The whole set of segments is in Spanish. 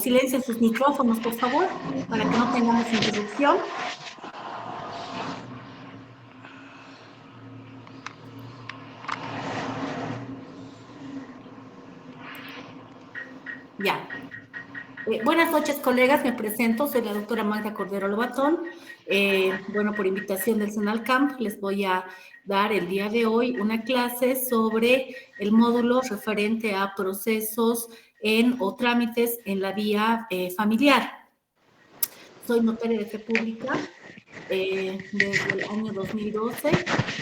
Silencien sus micrófonos, por favor, para que no tengamos interrupción. Ya. Buenas noches, colegas. Me presento. Soy la doctora Magda Cordero Lobatón. Bueno, por invitación del Senalcamp, les voy a dar el día de hoy una clase sobre el módulo referente a procesos o trámites en la vía familiar. Soy notaria de fe pública desde el año 2012,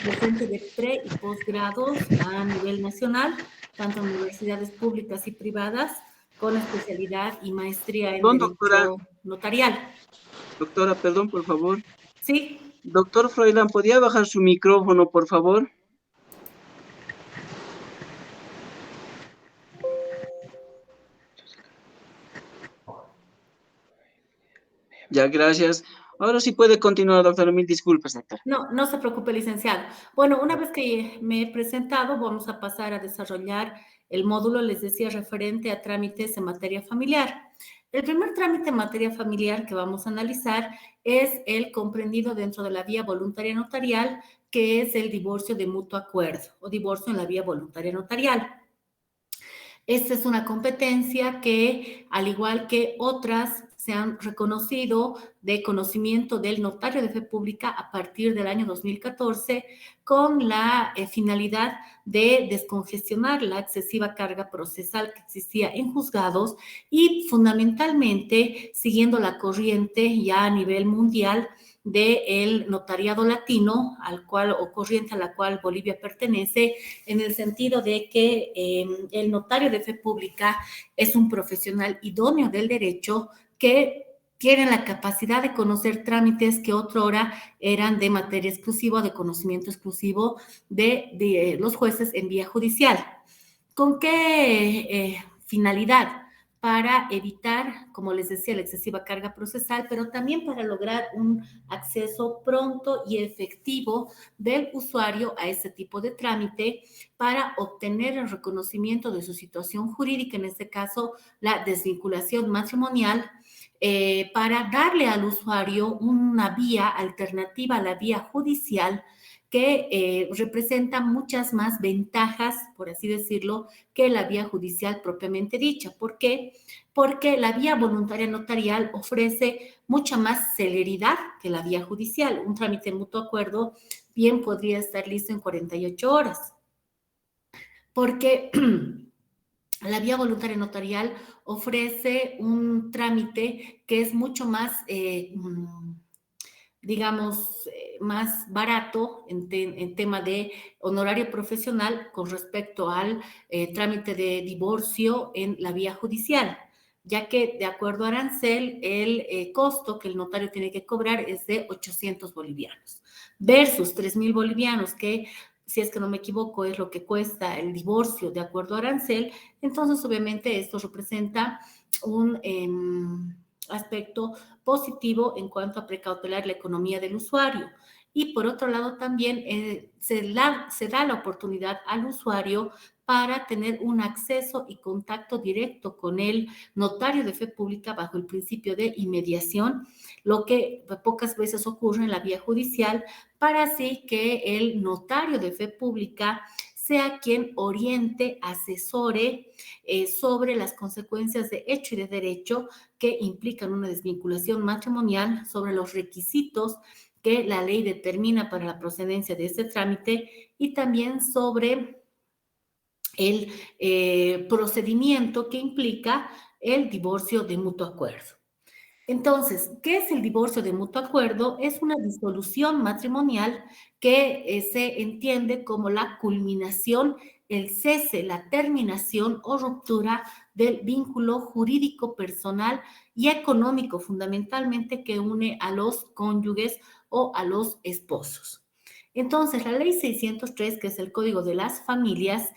docente de pre y posgrados a nivel nacional, tanto en universidades públicas y privadas, con especialidad y maestría en Perdón, doctora. Derecho Notarial. Doctora, perdón, por favor. Sí. Doctor Froilán, ¿podría bajar su micrófono, por favor? Ya, gracias. Ahora sí puede continuar, doctora. Mil disculpas, doctora. No, no se preocupe, licenciado. Bueno, una vez que me he presentado, vamos a pasar a desarrollar el módulo, les decía, referente a trámites en materia familiar. El primer trámite en materia familiar que vamos a analizar es el comprendido dentro de la vía voluntaria notarial, que es el divorcio de mutuo acuerdo o divorcio en la vía voluntaria notarial. Esta es una competencia que, al igual que otras, se han reconocido de conocimiento del notario de fe pública a partir del año 2014 con la finalidad de descongestionar la excesiva carga procesal que existía en juzgados y fundamentalmente siguiendo la corriente ya a nivel mundial del notariado latino, al cual o corriente a la cual Bolivia pertenece, en el sentido de que el notario de fe pública es un profesional idóneo del derecho que tiene la capacidad de conocer trámites que otrora eran de materia exclusiva, de conocimiento exclusivo de los jueces en vía judicial. ¿Con qué finalidad? Para evitar, como les decía, la excesiva carga procesal, pero también para lograr un acceso pronto y efectivo del usuario a ese tipo de trámite para obtener el reconocimiento de su situación jurídica, en este caso la desvinculación matrimonial, para darle al usuario una vía alternativa a la vía judicial que representa muchas más ventajas, por así decirlo, que la vía judicial propiamente dicha. ¿Por qué? Porque la vía voluntaria notarial ofrece mucha más celeridad que la vía judicial. Un trámite en mutuo acuerdo bien podría estar listo en 48 horas. Porque la vía voluntaria notarial ofrece un trámite que es mucho más digamos, más barato en tema de honorario profesional con respecto al trámite de divorcio en la vía judicial, ya que de acuerdo a arancel, el costo que el notario tiene que cobrar es de 800 bolivianos versus 3,000 bolivianos, que si es que no me equivoco es lo que cuesta el divorcio de acuerdo a arancel. Entonces obviamente esto representa un aspecto positivo en cuanto a precautelar la economía del usuario. Y por otro lado también se da la oportunidad al usuario para tener un acceso y contacto directo con el notario de fe pública bajo el principio de inmediación, lo que pocas veces ocurre en la vía judicial, para así que el notario de fe pública sea quien oriente, asesore sobre las consecuencias de hecho y de derecho que implican una desvinculación matrimonial, sobre los requisitos que la ley determina para la procedencia de este trámite y también sobre el procedimiento que implica el divorcio de mutuo acuerdo. Entonces, ¿qué es el divorcio de mutuo acuerdo? Es una disolución matrimonial que se entiende como la culminación, el cese, la terminación o ruptura del vínculo jurídico, personal y económico, fundamentalmente, que une a los cónyuges o a los esposos. Entonces, la ley 603, que es el Código de las Familias,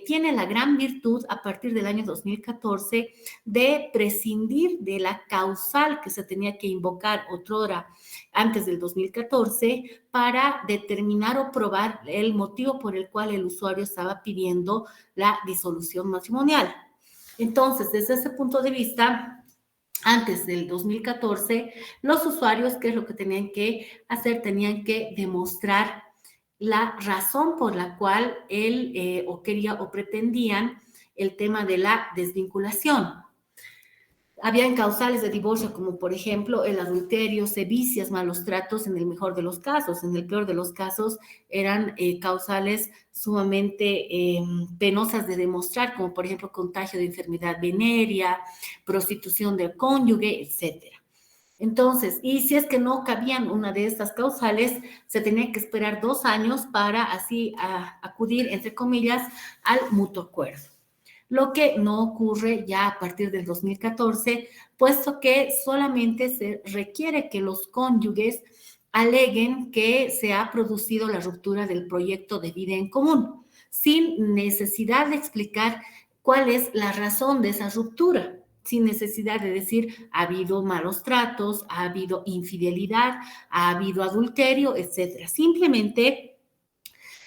tiene la gran virtud a partir del año 2014 de prescindir de la causal que se tenía que invocar otrora antes del 2014 para determinar o probar el motivo por el cual el usuario estaba pidiendo la disolución matrimonial. Entonces, desde ese punto de vista, antes del 2014, los usuarios, ¿qué es lo que tenían que hacer? Tenían que demostrar la razón por la cual él o quería o pretendían el tema de la desvinculación. Habían causales de divorcio como por ejemplo el adulterio, sevicias, malos tratos en el mejor de los casos. En el peor de los casos eran causales sumamente penosas de demostrar, como por ejemplo contagio de enfermedad venérea, prostitución del cónyuge, etcétera. Entonces, y si es que no cabían una de estas causales, se tenía que esperar 2 años para así acudir, entre comillas, al mutuo acuerdo. Lo que no ocurre ya a partir del 2014, puesto que solamente se requiere que los cónyuges aleguen que se ha producido la ruptura del proyecto de vida en común, sin necesidad de explicar cuál es la razón de esa ruptura, sin necesidad de decir ha habido malos tratos, ha habido infidelidad, ha habido adulterio, etcétera. Simplemente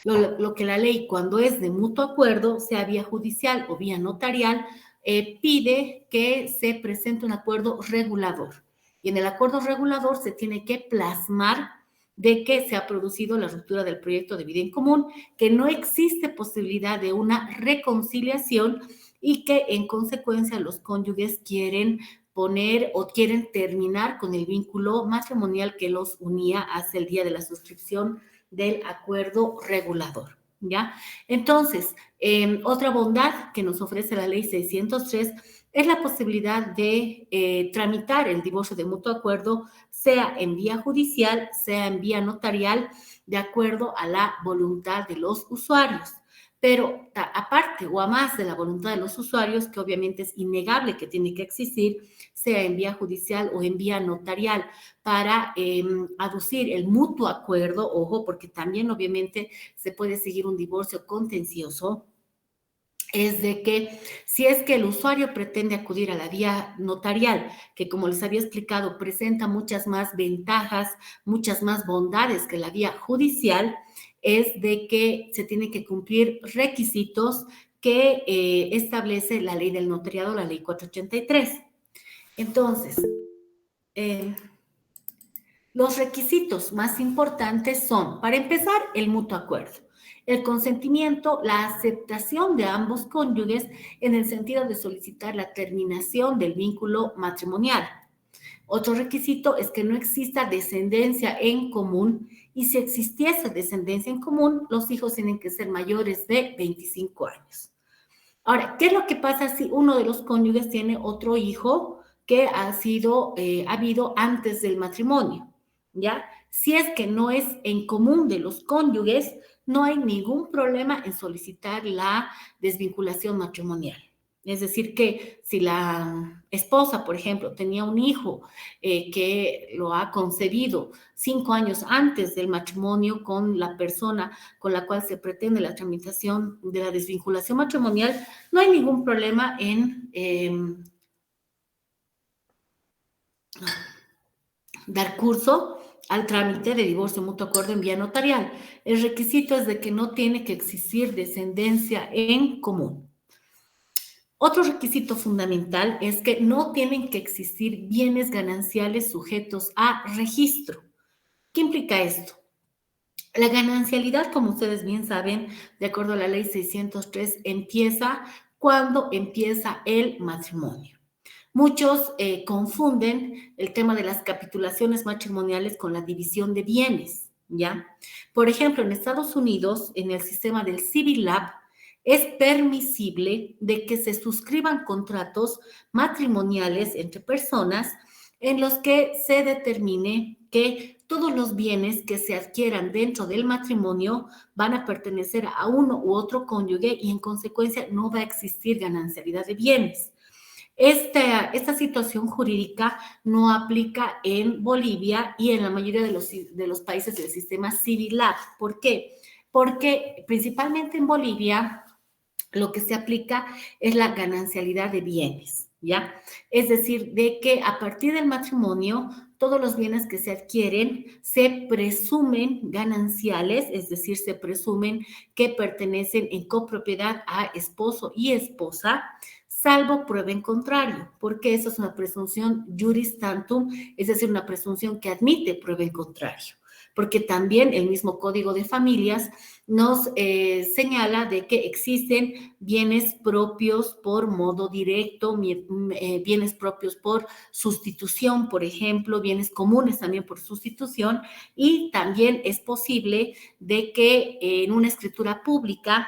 lo que la ley, cuando es de mutuo acuerdo, sea vía judicial o vía notarial, pide que se presente un acuerdo regulador. Y en el acuerdo regulador se tiene que plasmar de que se ha producido la ruptura del proyecto de vida en común, que no existe posibilidad de una reconciliación y que en consecuencia los cónyuges quieren poner o quieren terminar con el vínculo matrimonial que los unía hasta el día de la suscripción del acuerdo regulador, ¿ya? Entonces, otra bondad que nos ofrece la ley 603 es la posibilidad de tramitar el divorcio de mutuo acuerdo, sea en vía judicial, sea en vía notarial, de acuerdo a la voluntad de los usuarios. Pero aparte o a más de la voluntad de los usuarios, que obviamente es innegable que tiene que existir, sea en vía judicial o en vía notarial, para aducir el mutuo acuerdo, ojo, porque también obviamente se puede seguir un divorcio contencioso, es de que si es que el usuario pretende acudir a la vía notarial, que como les había explicado, presenta muchas más ventajas, muchas más bondades que la vía judicial, es de que se tienen que cumplir requisitos que establece la ley del notariado, la ley 483. Entonces, eh, los requisitos más importantes son, para empezar, el mutuo acuerdo, el consentimiento, la aceptación de ambos cónyuges en el sentido de solicitar la terminación del vínculo matrimonial. Otro requisito es que no exista descendencia en común y si existiese descendencia en común, los hijos tienen que ser mayores de 25 años. Ahora, ¿qué es lo que pasa si uno de los cónyuges tiene otro hijo que ha habido antes del matrimonio? ¿Ya? Si es que no es en común de los cónyuges, no hay ningún problema en solicitar la desvinculación matrimonial. Es decir, que si la esposa, por ejemplo, tenía un hijo que lo ha concebido 5 años antes del matrimonio con la persona con la cual se pretende la tramitación de la desvinculación matrimonial, no hay ningún problema en dar curso al trámite de divorcio mutuo acuerdo en vía notarial. El requisito es de que no tiene que existir descendencia en común. Otro requisito fundamental es que no tienen que existir bienes gananciales sujetos a registro. ¿Qué implica esto? La ganancialidad, como ustedes bien saben, de acuerdo a la ley 603, empieza cuando empieza el matrimonio. Muchos confunden el tema de las capitulaciones matrimoniales con la división de bienes, ¿ya? Por ejemplo, en Estados Unidos, en el sistema del Civil Lab, es permisible de que se suscriban contratos matrimoniales entre personas en los que se determine que todos los bienes que se adquieran dentro del matrimonio van a pertenecer a uno u otro cónyuge y en consecuencia no va a existir ganancialidad de bienes. Esta situación jurídica no aplica en Bolivia y en la mayoría de los países del sistema Civil Law. ¿Por qué? Porque principalmente en Bolivia lo que se aplica es la ganancialidad de bienes, ¿ya? Es decir, de que a partir del matrimonio todos los bienes que se adquieren se presumen gananciales, es decir, se presumen que pertenecen en copropiedad a esposo y esposa, salvo prueba en contrario, porque eso es una presunción juris tantum, es decir, una presunción que admite prueba en contrario, porque también el mismo Código de Familias nos señala de que existen bienes propios por modo directo, bienes propios por sustitución, por ejemplo, bienes comunes también por sustitución, y también es posible de que en una escritura pública,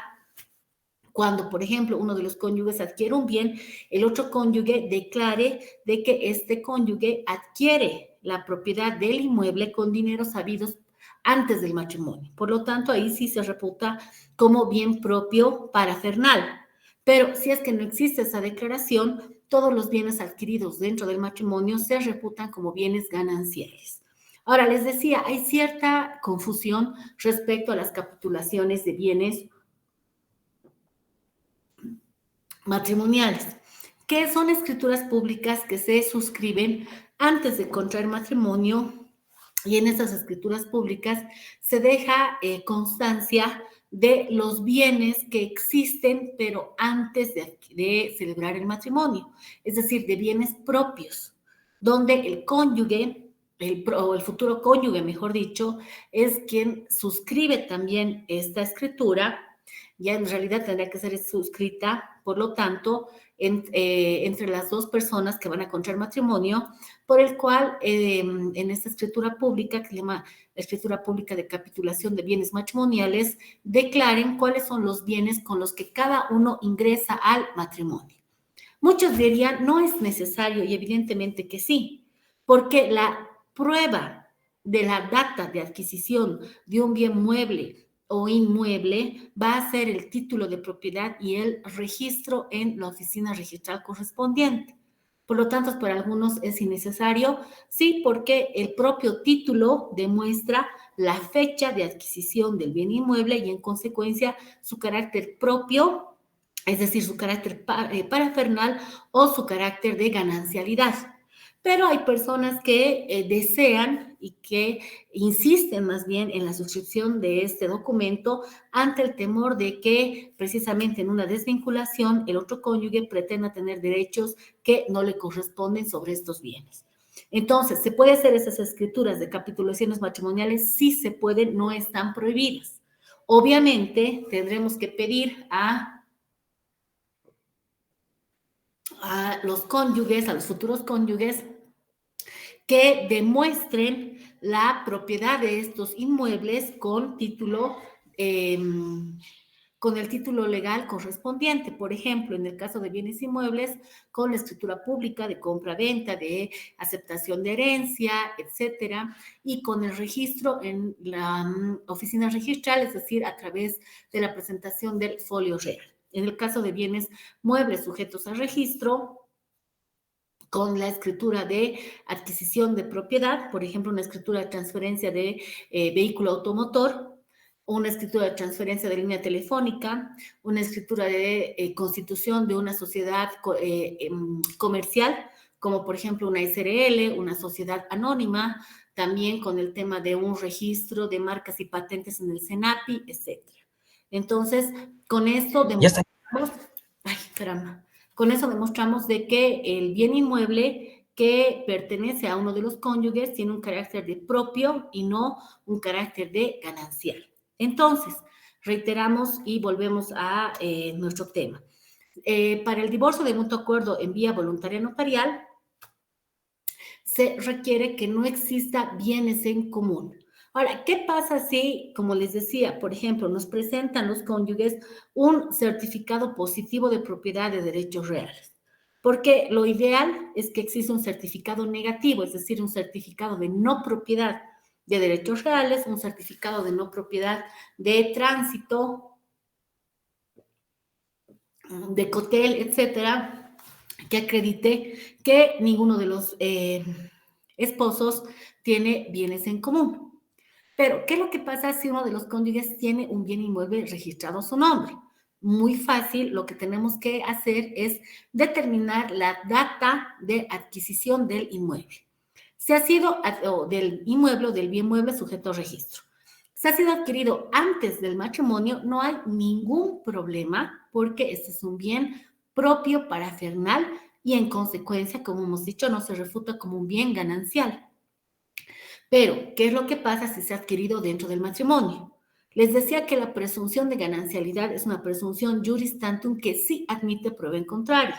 cuando, por ejemplo, uno de los cónyuges adquiere un bien, el otro cónyuge declare de que este cónyuge adquiere la propiedad del inmueble con dineros habidos antes del matrimonio. Por lo tanto, ahí sí se reputa como bien propio parafernal. Pero si es que no existe esa declaración, todos los bienes adquiridos dentro del matrimonio se reputan como bienes gananciales. Ahora, les decía, hay cierta confusión respecto a las capitulaciones de bienes matrimoniales, que son escrituras públicas que se suscriben antes de contraer matrimonio, y en esas escrituras públicas se deja constancia de los bienes que existen, pero antes de celebrar el matrimonio, es decir, de bienes propios, donde el cónyuge, o el futuro cónyuge, mejor dicho, es quien suscribe también esta escritura. Ya en realidad tendría que ser suscrita, por lo tanto, entre las dos personas que van a contraer matrimonio, por el cual en esta escritura pública, que se llama la escritura pública de capitulación de bienes matrimoniales, declaren cuáles son los bienes con los que cada uno ingresa al matrimonio. Muchos dirían, no es necesario, y evidentemente que sí, porque la prueba de la data de adquisición de un bien mueble o inmueble va a ser el título de propiedad y el registro en la oficina registral correspondiente. Por lo tanto, para algunos es innecesario, sí, porque el propio título demuestra la fecha de adquisición del bien inmueble y en consecuencia su carácter propio, es decir, su carácter parafernal o su carácter de ganancialidad. Pero hay personas que desean y que insisten más bien en la suscripción de este documento ante el temor de que precisamente en una desvinculación el otro cónyuge pretenda tener derechos que no le corresponden sobre estos bienes. Entonces, ¿se puede hacer esas escrituras de capitulaciones matrimoniales? Sí se pueden, no están prohibidas. Obviamente, tendremos que pedir a los cónyuges, a los futuros cónyuges, que demuestren la propiedad de estos inmuebles con título, con el título legal correspondiente. Por ejemplo, en el caso de bienes inmuebles, con la escritura pública de compra-venta, de aceptación de herencia, etcétera, y con el registro en la oficina registral, es decir, a través de la presentación del folio real. En el caso de bienes muebles sujetos a registro, con la escritura de adquisición de propiedad, por ejemplo, una escritura de transferencia de vehículo automotor, una escritura de transferencia de línea telefónica, una escritura de constitución de una sociedad comercial, como por ejemplo una SRL, una sociedad anónima, también con el tema de un registro de marcas y patentes en el SENAPI, etc. Entonces, con esto demostramos, con eso demostramos de que el bien inmueble que pertenece a uno de los cónyuges tiene un carácter de propio y no un carácter de ganancial. Entonces, reiteramos y volvemos a nuestro tema. Para el divorcio de mutuo acuerdo en vía voluntaria notarial, se requiere que no exista bienes en común. Ahora, ¿qué pasa si, como les decía, por ejemplo, nos presentan los cónyuges un certificado positivo de propiedad de derechos reales? Porque lo ideal es que exista un certificado negativo, es decir, un certificado de no propiedad de derechos reales, un certificado de no propiedad de tránsito, de cotel, etcétera, que acredite que ninguno de los esposos tiene bienes en común. Pero, ¿qué es lo que pasa si uno de los cónyuges tiene un bien inmueble registrado a su nombre? Muy fácil, lo que tenemos que hacer es determinar la data de adquisición del inmueble. Si ha sido del inmueble o del bien mueble sujeto a registro. Si ha sido adquirido antes del matrimonio, no hay ningún problema porque este es un bien propio parafernal y en consecuencia, como hemos dicho, no se refuta como un bien ganancial. Pero, ¿qué es lo que pasa si se ha adquirido dentro del matrimonio? Les decía que la presunción de ganancialidad es una presunción juris tantum que sí admite prueba en contrario.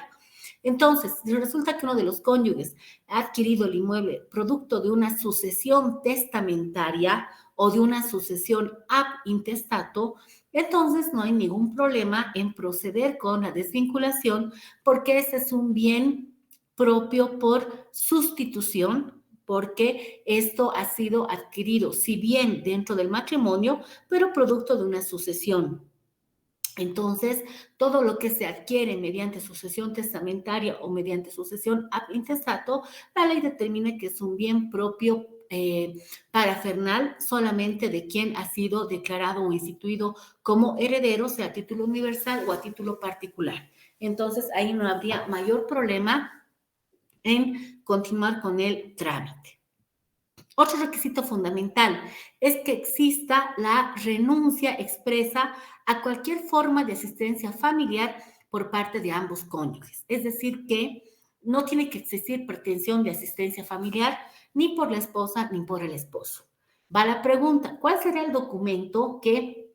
Entonces, si resulta que uno de los cónyuges ha adquirido el inmueble producto de una sucesión testamentaria o de una sucesión ab intestato, entonces no hay ningún problema en proceder con la desvinculación porque ese es un bien propio por sustitución, porque esto ha sido adquirido, si bien dentro del matrimonio, pero producto de una sucesión. Entonces, todo lo que se adquiere mediante sucesión testamentaria o mediante sucesión ab intestato, la ley determina que es un bien propio parafernal solamente de quien ha sido declarado o instituido como heredero, sea a título universal o a título particular. Entonces, ahí no habría mayor problema en continuar con el trámite. Otro requisito fundamental es que exista la renuncia expresa a cualquier forma de asistencia familiar por parte de ambos cónyuges. Es decir, que no tiene que existir pretensión de asistencia familiar ni por la esposa ni por el esposo. Va la pregunta, ¿cuál será el documento que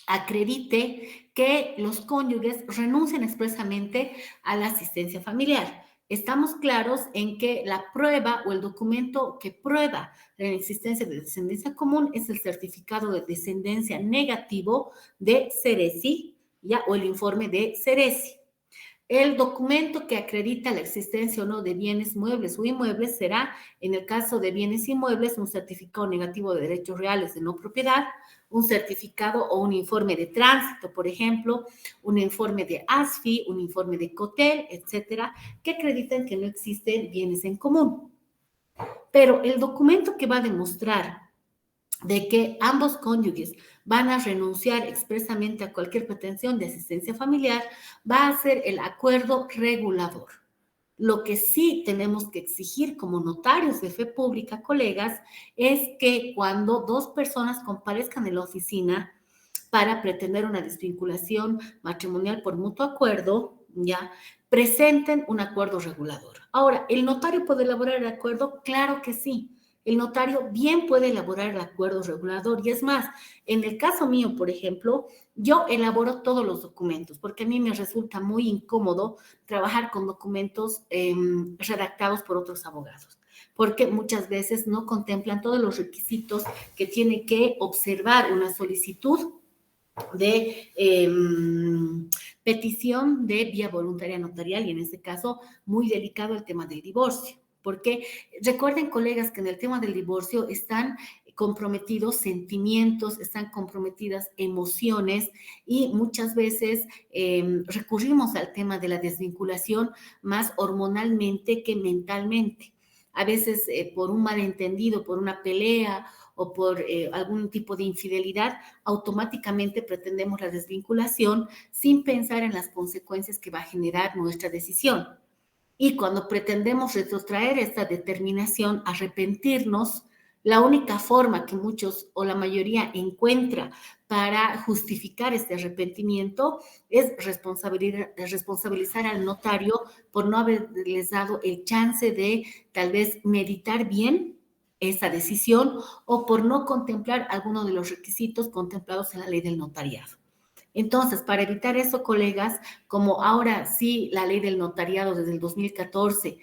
acredite que los cónyuges renuncien expresamente a la asistencia familiar? Estamos claros en que la prueba o el documento que prueba la existencia de descendencia común es el certificado de descendencia negativo de Ceresi, ¿ya? O el informe de Ceresi. El documento que acredita la existencia o no de bienes muebles o inmuebles será, en el caso de bienes inmuebles, un certificado negativo de derechos reales de no propiedad, un certificado o un informe de tránsito, por ejemplo, un informe de ASFI, un informe de COTEL, etcétera, que acreditan que no existen bienes en común. Pero el documento que va a demostrar de que ambos cónyuges van a renunciar expresamente a cualquier pretensión de asistencia familiar, va a ser el acuerdo regulador. Lo que sí tenemos que exigir como notarios de fe pública, colegas, es que cuando dos personas comparezcan en la oficina para pretender una desvinculación matrimonial por mutuo acuerdo, ya presenten un acuerdo regulador. Ahora, ¿el notario puede elaborar el acuerdo? Claro que sí. El notario bien puede elaborar el acuerdo regulador. Y es más, en el caso mío, por ejemplo, yo elaboro todos los documentos porque a mí me resulta muy incómodo trabajar con documentos redactados por otros abogados, porque muchas veces no contemplan todos los requisitos que tiene que observar una solicitud de petición de vía voluntaria notarial y en este caso muy delicado el tema del divorcio. Porque recuerden, colegas, que en el tema del divorcio están comprometidos sentimientos, están comprometidas emociones y muchas veces recurrimos al tema de la desvinculación más hormonalmente que mentalmente. A veces por un malentendido, por una pelea o por algún tipo de infidelidad, automáticamente pretendemos la desvinculación sin pensar en las consecuencias que va a generar nuestra decisión. Y cuando pretendemos retrotraer esta determinación, arrepentirnos, la única forma que muchos o la mayoría encuentra para justificar este arrepentimiento es responsabilizar al notario por no haberles dado el chance de tal vez meditar bien esa decisión o por no contemplar alguno de los requisitos contemplados en la ley del notariado. Entonces, para evitar eso, colegas, como ahora sí la ley del notariado desde el 2014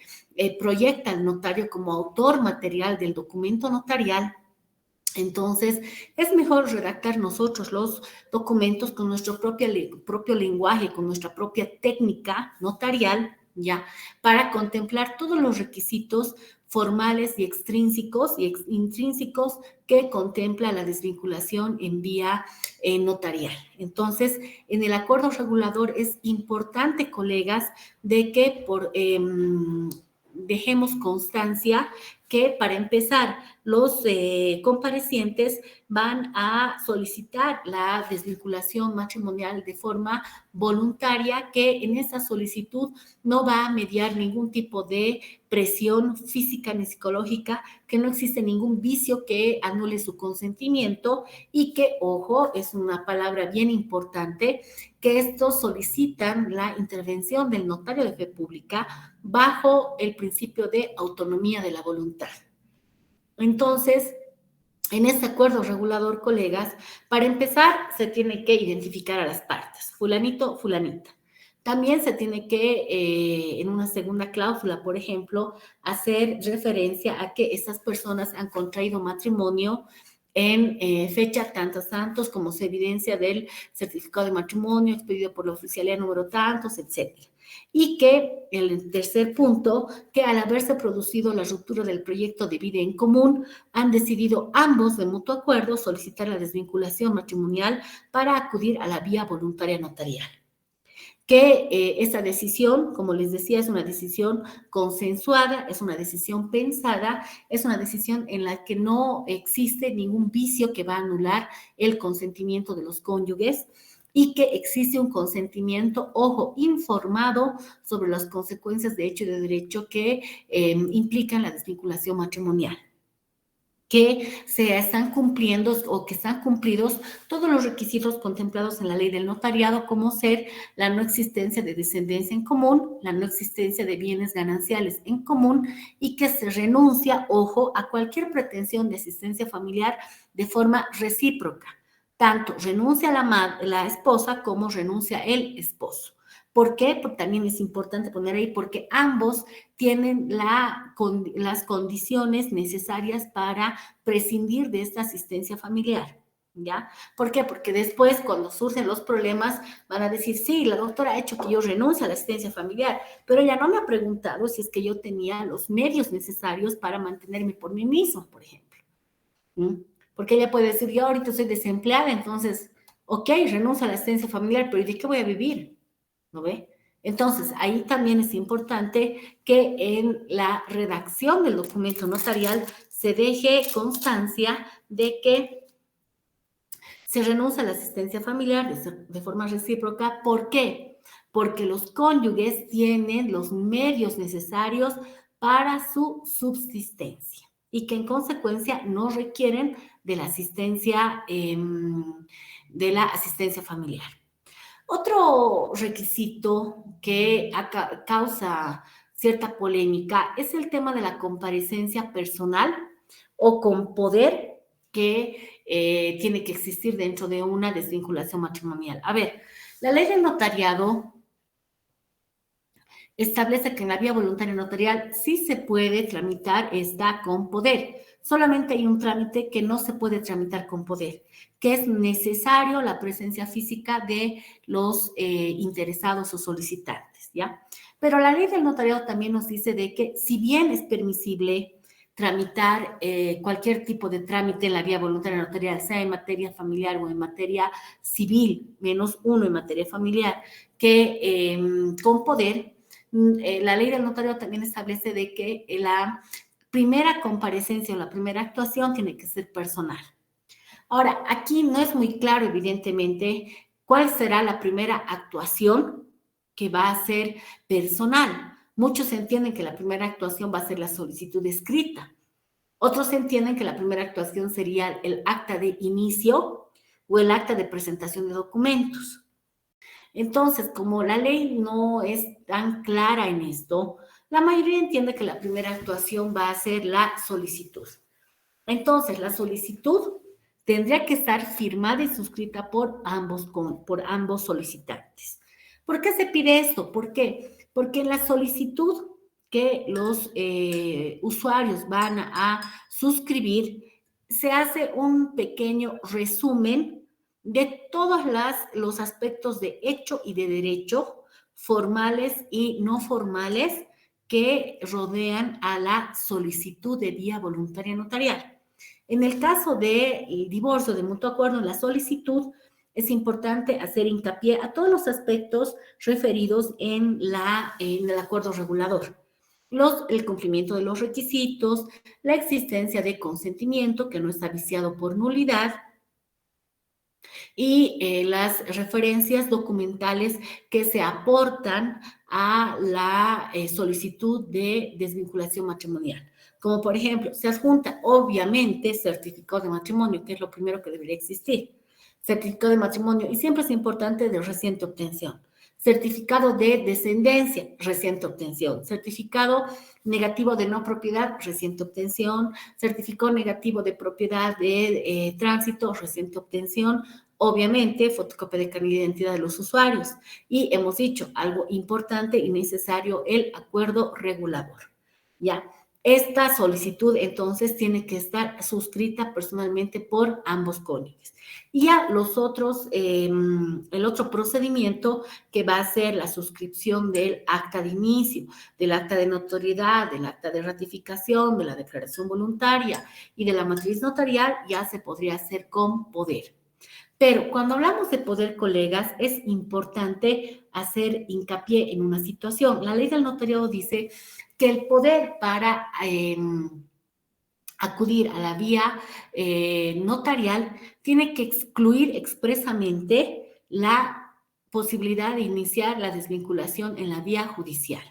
proyecta al notario como autor material del documento notarial, entonces es mejor redactar nosotros los documentos con nuestro propio lenguaje, con nuestra propia técnica notarial, ya, para contemplar todos los requisitos formales y extrínsecos y intrínsecos que contempla la desvinculación en vía notarial. Entonces, en el acuerdo regulador es importante, colegas, de que dejemos constancia que para empezar los comparecientes van a solicitar la desvinculación matrimonial de forma voluntaria, que en esa solicitud no va a mediar ningún tipo de presión física ni psicológica, que no existe ningún vicio que anule su consentimiento y que, ojo, es una palabra bien importante, que estos solicitan la intervención del notario de fe pública bajo el principio de autonomía de la voluntad. Entonces, en este acuerdo regulador, colegas, para empezar, se tiene que identificar a las partes, fulanito, fulanita. También se tiene que, en una segunda cláusula, por ejemplo, hacer referencia a que estas personas han contraído matrimonio en fecha tantos tantos, como se evidencia del certificado de matrimonio expedido por la oficialía número tantos, etcétera. Y que el tercer punto, que al haberse producido la ruptura del proyecto de vida en común, han decidido ambos de mutuo acuerdo solicitar la desvinculación matrimonial para acudir a la vía voluntaria notarial. Que esa decisión, como les decía, es una decisión consensuada, es una decisión pensada, es una decisión en la que no existe ningún vicio que va a anular el consentimiento de los cónyuges y que existe un consentimiento, ojo, informado sobre las consecuencias de hecho y de derecho que implican la desvinculación matrimonial, que se están cumpliendo o que están cumplidos todos los requisitos contemplados en la ley del notariado, como ser la no existencia de descendencia en común, la no existencia de bienes gananciales en común y que se renuncia, ojo, a cualquier pretensión de asistencia familiar de forma recíproca. Tanto renuncia la esposa como renuncia el esposo. ¿Por qué? Porque también es importante poner ahí, porque ambos tienen las condiciones necesarias para prescindir de esta asistencia familiar, ¿ya? ¿Por qué? Porque después, cuando surgen los problemas, van a decir, sí, la doctora ha hecho que yo renuncie a la asistencia familiar, pero ella no me ha preguntado si es que yo tenía los medios necesarios para mantenerme por mí mismo, por ejemplo. Porque ella puede decir, yo ahorita soy desempleada, entonces, ok, renuncio a la asistencia familiar, pero ¿y de qué voy a vivir? ¿No ve? Entonces, ahí también es importante que en la redacción del documento notarial se deje constancia de que se renuncia a la asistencia familiar de forma recíproca. ¿Por qué? Porque los cónyuges tienen los medios necesarios para su subsistencia y que en consecuencia no requieren de la asistencia familiar. Otro requisito que causa cierta polémica es el tema de la comparecencia personal o con poder que tiene que existir dentro de una desvinculación matrimonial. A ver, la ley del notariado establece que en la vía voluntaria notarial sí se puede tramitar esta con poder. Solamente hay un trámite que no se puede tramitar con poder, que es necesario la presencia física de los interesados o solicitantes, ¿ya? Pero la ley del notariado también nos dice de que si bien es permisible tramitar cualquier tipo de trámite en la vía voluntaria notarial, sea en materia familiar o en materia civil, menos uno en materia familiar, que con poder, la ley del notario también establece de que la primera comparecencia o la primera actuación tiene que ser personal. Ahora, aquí no es muy claro, evidentemente, cuál será la primera actuación que va a ser personal. Muchos entienden que la primera actuación va a ser la solicitud escrita. Otros entienden que la primera actuación sería el acta de inicio o el acta de presentación de documentos. Entonces, como la ley no es tan clara en esto, la mayoría entiende que la primera actuación va a ser la solicitud. Entonces, la solicitud tendría que estar firmada y suscrita por ambos solicitantes. ¿Por qué se pide esto? ¿Por qué? Porque en la solicitud que los usuarios van a suscribir, se hace un pequeño resumen de todos los aspectos de hecho y de derecho, formales y no formales, que rodean a la solicitud de vía voluntaria notarial. En el caso del divorcio de mutuo acuerdo en la solicitud, es importante hacer hincapié a todos los aspectos referidos en el acuerdo regulador. el cumplimiento de los requisitos, la existencia de consentimiento que no está viciado por nulidad, y las referencias documentales que se aportan a la solicitud de desvinculación matrimonial. Como por ejemplo, se adjunta obviamente certificado de matrimonio, que es lo primero que debería existir. Certificado de matrimonio, y siempre es importante, de reciente obtención. Certificado de descendencia, reciente obtención. Certificado negativo de no propiedad, reciente obtención. Certificado negativo de propiedad de tránsito, reciente obtención. Obviamente, fotocopia de carnet de identidad de los usuarios. Y hemos dicho algo importante y necesario, el acuerdo regulador. Ya, esta solicitud entonces tiene que estar suscrita personalmente por ambos cónyuges. Y ya los otros, el otro procedimiento que va a ser la suscripción del acta de inicio, del acta de notoriedad, del acta de ratificación, de la declaración voluntaria y de la matriz notarial, ya se podría hacer con poder. Pero cuando hablamos de poder, colegas, es importante hacer hincapié en una situación. La ley del notariado dice que el poder para acudir a la vía notarial tiene que excluir expresamente la posibilidad de iniciar la desvinculación en la vía judicial.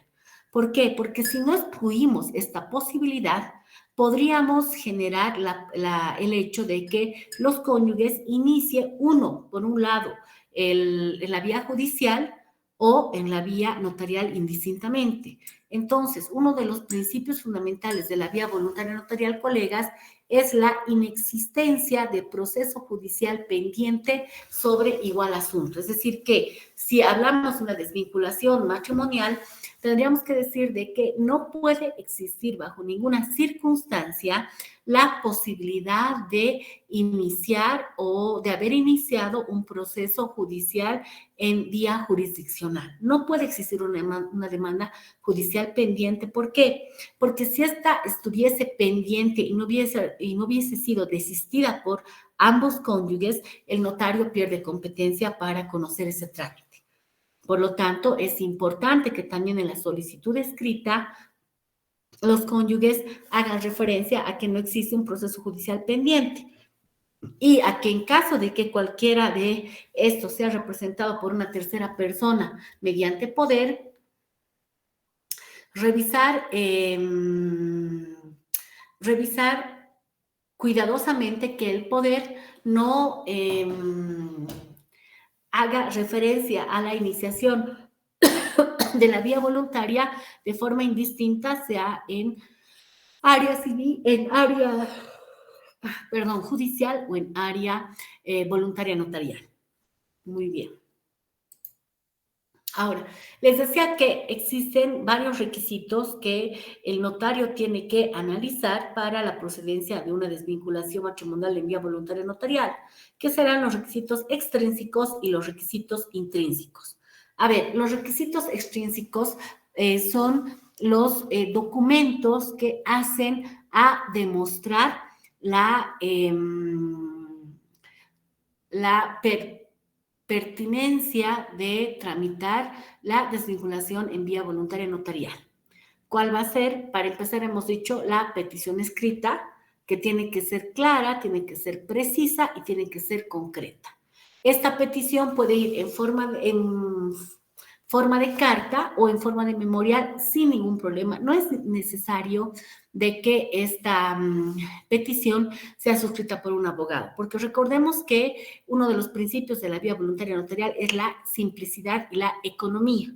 ¿Por qué? Porque si no excluimos esta posibilidad, podríamos generar el hecho de que los cónyuges inicien uno, por un lado, en la vía judicial o en la vía notarial indistintamente. Entonces, uno de los principios fundamentales de la vía voluntaria notarial, colegas, es la inexistencia de proceso judicial pendiente sobre igual asunto. Es decir, que si hablamos de una desvinculación matrimonial, tendríamos que decir de que no puede existir bajo ninguna circunstancia la posibilidad de iniciar o de haber iniciado un proceso judicial en vía jurisdiccional. No puede existir una demanda judicial pendiente. ¿Por qué? Porque si esta estuviese pendiente y no hubiese sido desistida por ambos cónyuges, el notario pierde competencia para conocer ese trámite. Por lo tanto, es importante que también en la solicitud escrita los cónyuges hagan referencia a que no existe un proceso judicial pendiente y a que en caso de que cualquiera de estos sea representado por una tercera persona mediante poder, revisar cuidadosamente que el poder no haga referencia a la iniciación de la vía voluntaria de forma indistinta, sea en área civil, en área, judicial o en área voluntaria notarial. Muy bien. Ahora, les decía que existen varios requisitos que el notario tiene que analizar para la procedencia de una desvinculación matrimonial en vía voluntaria notarial, que serán los requisitos extrínsecos y los requisitos intrínsecos. A ver, los requisitos extrínsecos son los documentos que hacen a demostrar la pertinencia de tramitar la desvinculación en vía voluntaria notarial. ¿Cuál va a ser? Para empezar, hemos dicho la petición escrita, que tiene que ser clara, tiene que ser precisa y tiene que ser concreta. Esta petición puede ir en forma de carta o en forma de memorial sin ningún problema. No es necesario de que esta petición sea suscrita por un abogado, porque recordemos que uno de los principios de la vía voluntaria notarial es la simplicidad y la economía.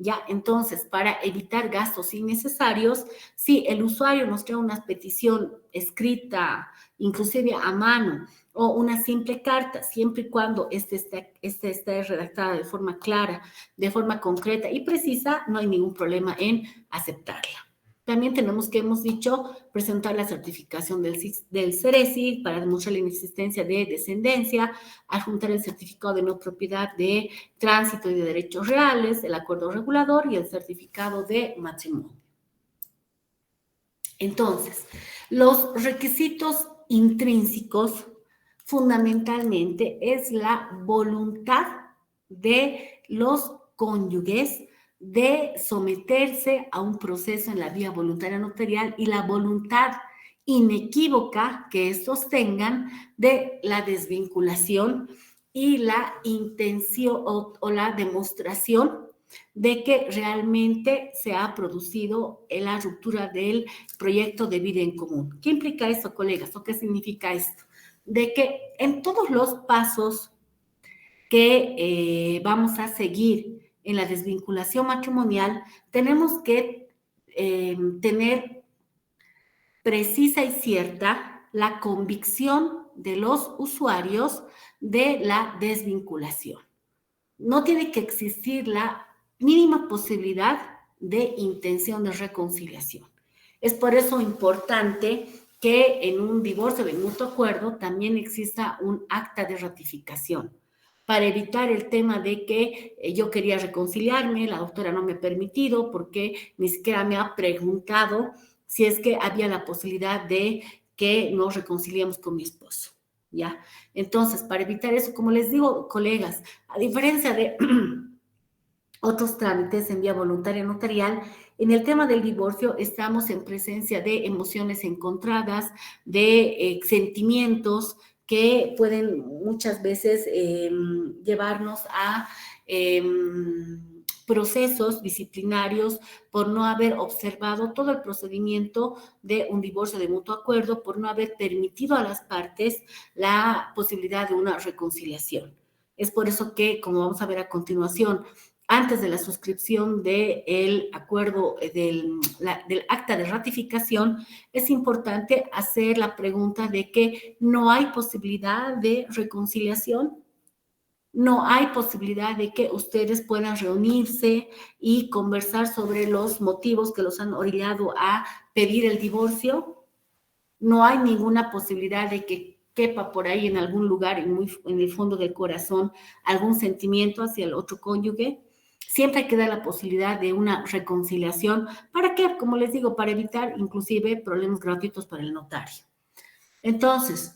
Ya, entonces, para evitar gastos innecesarios, si el usuario nos trae una petición escrita, inclusive a mano, o una simple carta, siempre y cuando esta esté redactada de forma clara, de forma concreta y precisa, no hay ningún problema en aceptarla. También tenemos que, hemos dicho, presentar la certificación del CERESI para demostrar la inexistencia de descendencia, adjuntar el certificado de no propiedad de tránsito y de derechos reales, el acuerdo regulador y el certificado de matrimonio. Entonces, los requisitos intrínsecos fundamentalmente es la voluntad de los cónyuges de someterse a un proceso en la vía voluntaria notarial y la voluntad inequívoca que estos tengan de la desvinculación y la intención o la demostración de que realmente se ha producido la ruptura del proyecto de vida en común. ¿Qué implica esto, colegas? ¿O qué significa esto? De que en todos los pasos que vamos a seguir en la desvinculación matrimonial, tenemos que tener precisa y cierta la convicción de los usuarios de la desvinculación. No tiene que existir la mínima posibilidad de intención de reconciliación. Es por eso importante que en un divorcio de mutuo acuerdo también exista un acta de ratificación para evitar el tema de que yo quería reconciliarme, la doctora no me ha permitido porque ni siquiera me ha preguntado si es que había la posibilidad de que nos reconciliemos con mi esposo, ¿ya? Entonces, para evitar eso, como les digo, colegas, a diferencia de otros trámites en vía voluntaria notarial, en el tema del divorcio estamos en presencia de emociones encontradas, de sentimientos que pueden muchas veces llevarnos a procesos disciplinarios por no haber observado todo el procedimiento de un divorcio de mutuo acuerdo, por no haber permitido a las partes la posibilidad de una reconciliación. Es por eso que, como vamos a ver a continuación, antes de la suscripción del acuerdo, del acta de ratificación, es importante hacer la pregunta de que no hay posibilidad de reconciliación, no hay posibilidad de que ustedes puedan reunirse y conversar sobre los motivos que los han orillado a pedir el divorcio. No hay ninguna posibilidad de que quepa por ahí en algún lugar, en el fondo del corazón, algún sentimiento hacia el otro cónyuge. Siempre hay que dar la posibilidad de una reconciliación. ¿Para qué? Como les digo, para evitar inclusive problemas gratuitos para el notario. Entonces,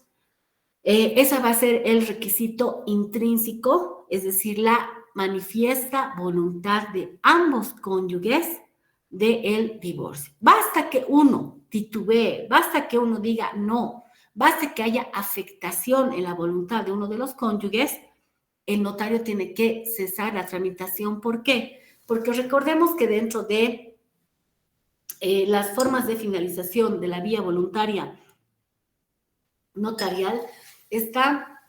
ese va a ser el requisito intrínseco, es decir, la manifiesta voluntad de ambos cónyuges del divorcio. Basta que uno titubee, basta que uno diga no, basta que haya afectación en la voluntad de uno de los cónyuges, el notario tiene que cesar la tramitación. ¿Por qué? Porque recordemos que dentro de las formas de finalización de la vía voluntaria notarial está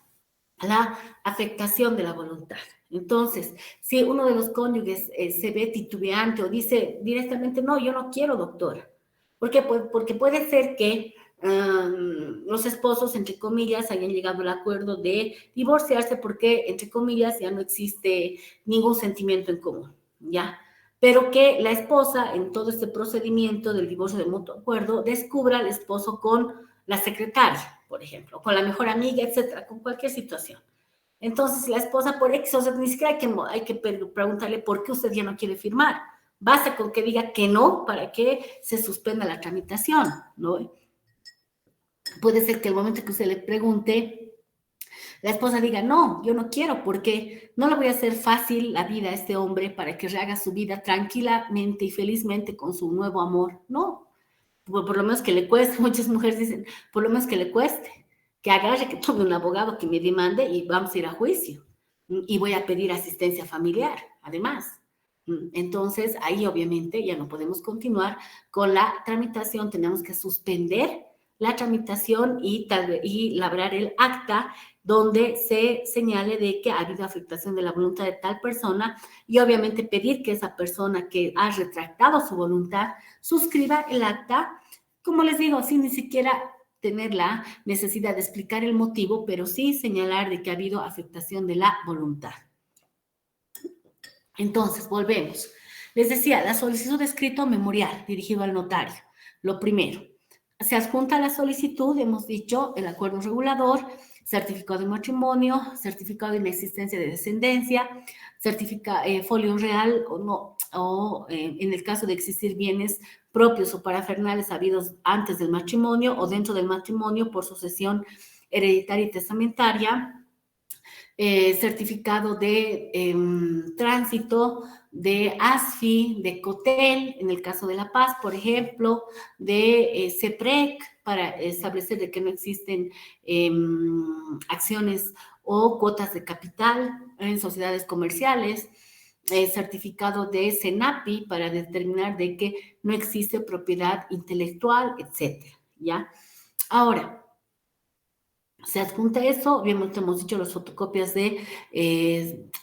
la afectación de la voluntad. Entonces, si uno de los cónyuges se ve titubeante o dice directamente, no, yo no quiero, doctora. ¿Por qué? Porque puede ser que los esposos, entre comillas, hayan llegado al acuerdo de divorciarse porque, entre comillas, ya no existe ningún sentimiento en común, ¿ya? Pero que la esposa, en todo este procedimiento del divorcio de mutuo acuerdo, descubra al esposo con la secretaria, por ejemplo, con la mejor amiga, etcétera, con cualquier situación. Entonces, la esposa por X, o sea, ni siquiera hay que preguntarle por qué usted ya no quiere firmar. Basta con que diga que no para que se suspenda la tramitación, ¿no? Puede ser que el momento que usted le pregunte, la esposa diga, no, yo no quiero, porque no le voy a hacer fácil la vida a este hombre para que rehaga su vida tranquilamente y felizmente con su nuevo amor. No, por lo menos que le cueste. Muchas mujeres dicen, por lo menos que le cueste, que agarre, que tome un abogado que me demande y vamos a ir a juicio. Y voy a pedir asistencia familiar, además. Entonces, ahí obviamente ya no podemos continuar con la tramitación, tenemos que suspender la tramitación y labrar el acta donde se señale de que ha habido afectación de la voluntad de tal persona y obviamente pedir que esa persona que ha retractado su voluntad suscriba el acta, como les digo, sin ni siquiera tener la necesidad de explicar el motivo, pero sí señalar de que ha habido afectación de la voluntad. Entonces, volvemos. Les decía, la solicitud de escrito memorial dirigido al notario. Lo primero, se adjunta a la solicitud, hemos dicho, el acuerdo regulador, certificado de matrimonio, certificado de inexistencia de descendencia, folio real o no, o en el caso de existir bienes propios o parafernales habidos antes del matrimonio o dentro del matrimonio por sucesión hereditaria y testamentaria, certificado de tránsito, de ASFI, de COTEL, en el caso de La Paz, por ejemplo, de CEPREC, para establecer de que no existen acciones o cuotas de capital en sociedades comerciales, certificado de CENAPI para determinar de que no existe propiedad intelectual, etcétera, ¿ya? Ahora, se adjunta eso, obviamente hemos dicho las fotocopias de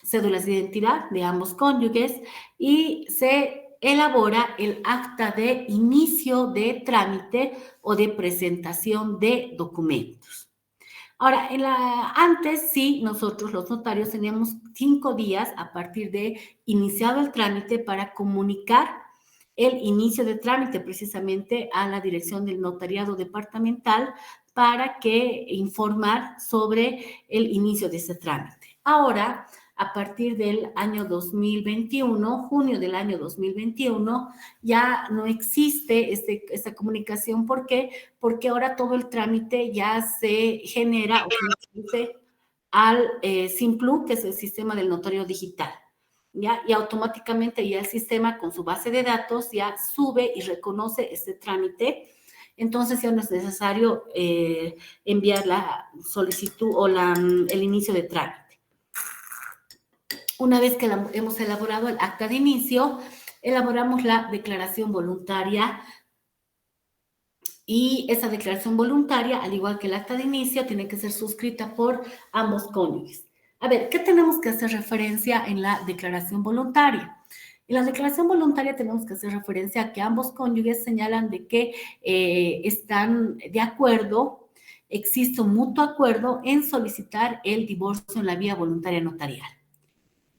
cédulas de identidad de ambos cónyuges y se elabora el acta de inicio de trámite o de presentación de documentos. Ahora, antes sí, nosotros los notarios teníamos 5 días a partir de iniciado el trámite para comunicar el inicio de trámite precisamente a la dirección del notariado departamental para que informar sobre el inicio de ese trámite. Ahora, a partir del año 2021, junio del año 2021, ya no existe esta comunicación. ¿Por qué? Porque ahora todo el trámite ya se genera o se conduce al Simplu, que es el sistema del notario digital. ¿Ya? Y automáticamente ya el sistema con su base de datos ya sube y reconoce este trámite. Entonces ya no es necesario enviar la solicitud o el inicio de trámite. Una vez que hemos elaborado el acta de inicio, elaboramos la declaración voluntaria y esa declaración voluntaria, al igual que el acta de inicio, tiene que ser suscrita por ambos cónyuges. A ver, ¿qué tenemos que hacer referencia en la declaración voluntaria? En la declaración voluntaria tenemos que hacer referencia a que ambos cónyuges señalan de que están de acuerdo, existe un mutuo acuerdo en solicitar el divorcio en la vía voluntaria notarial.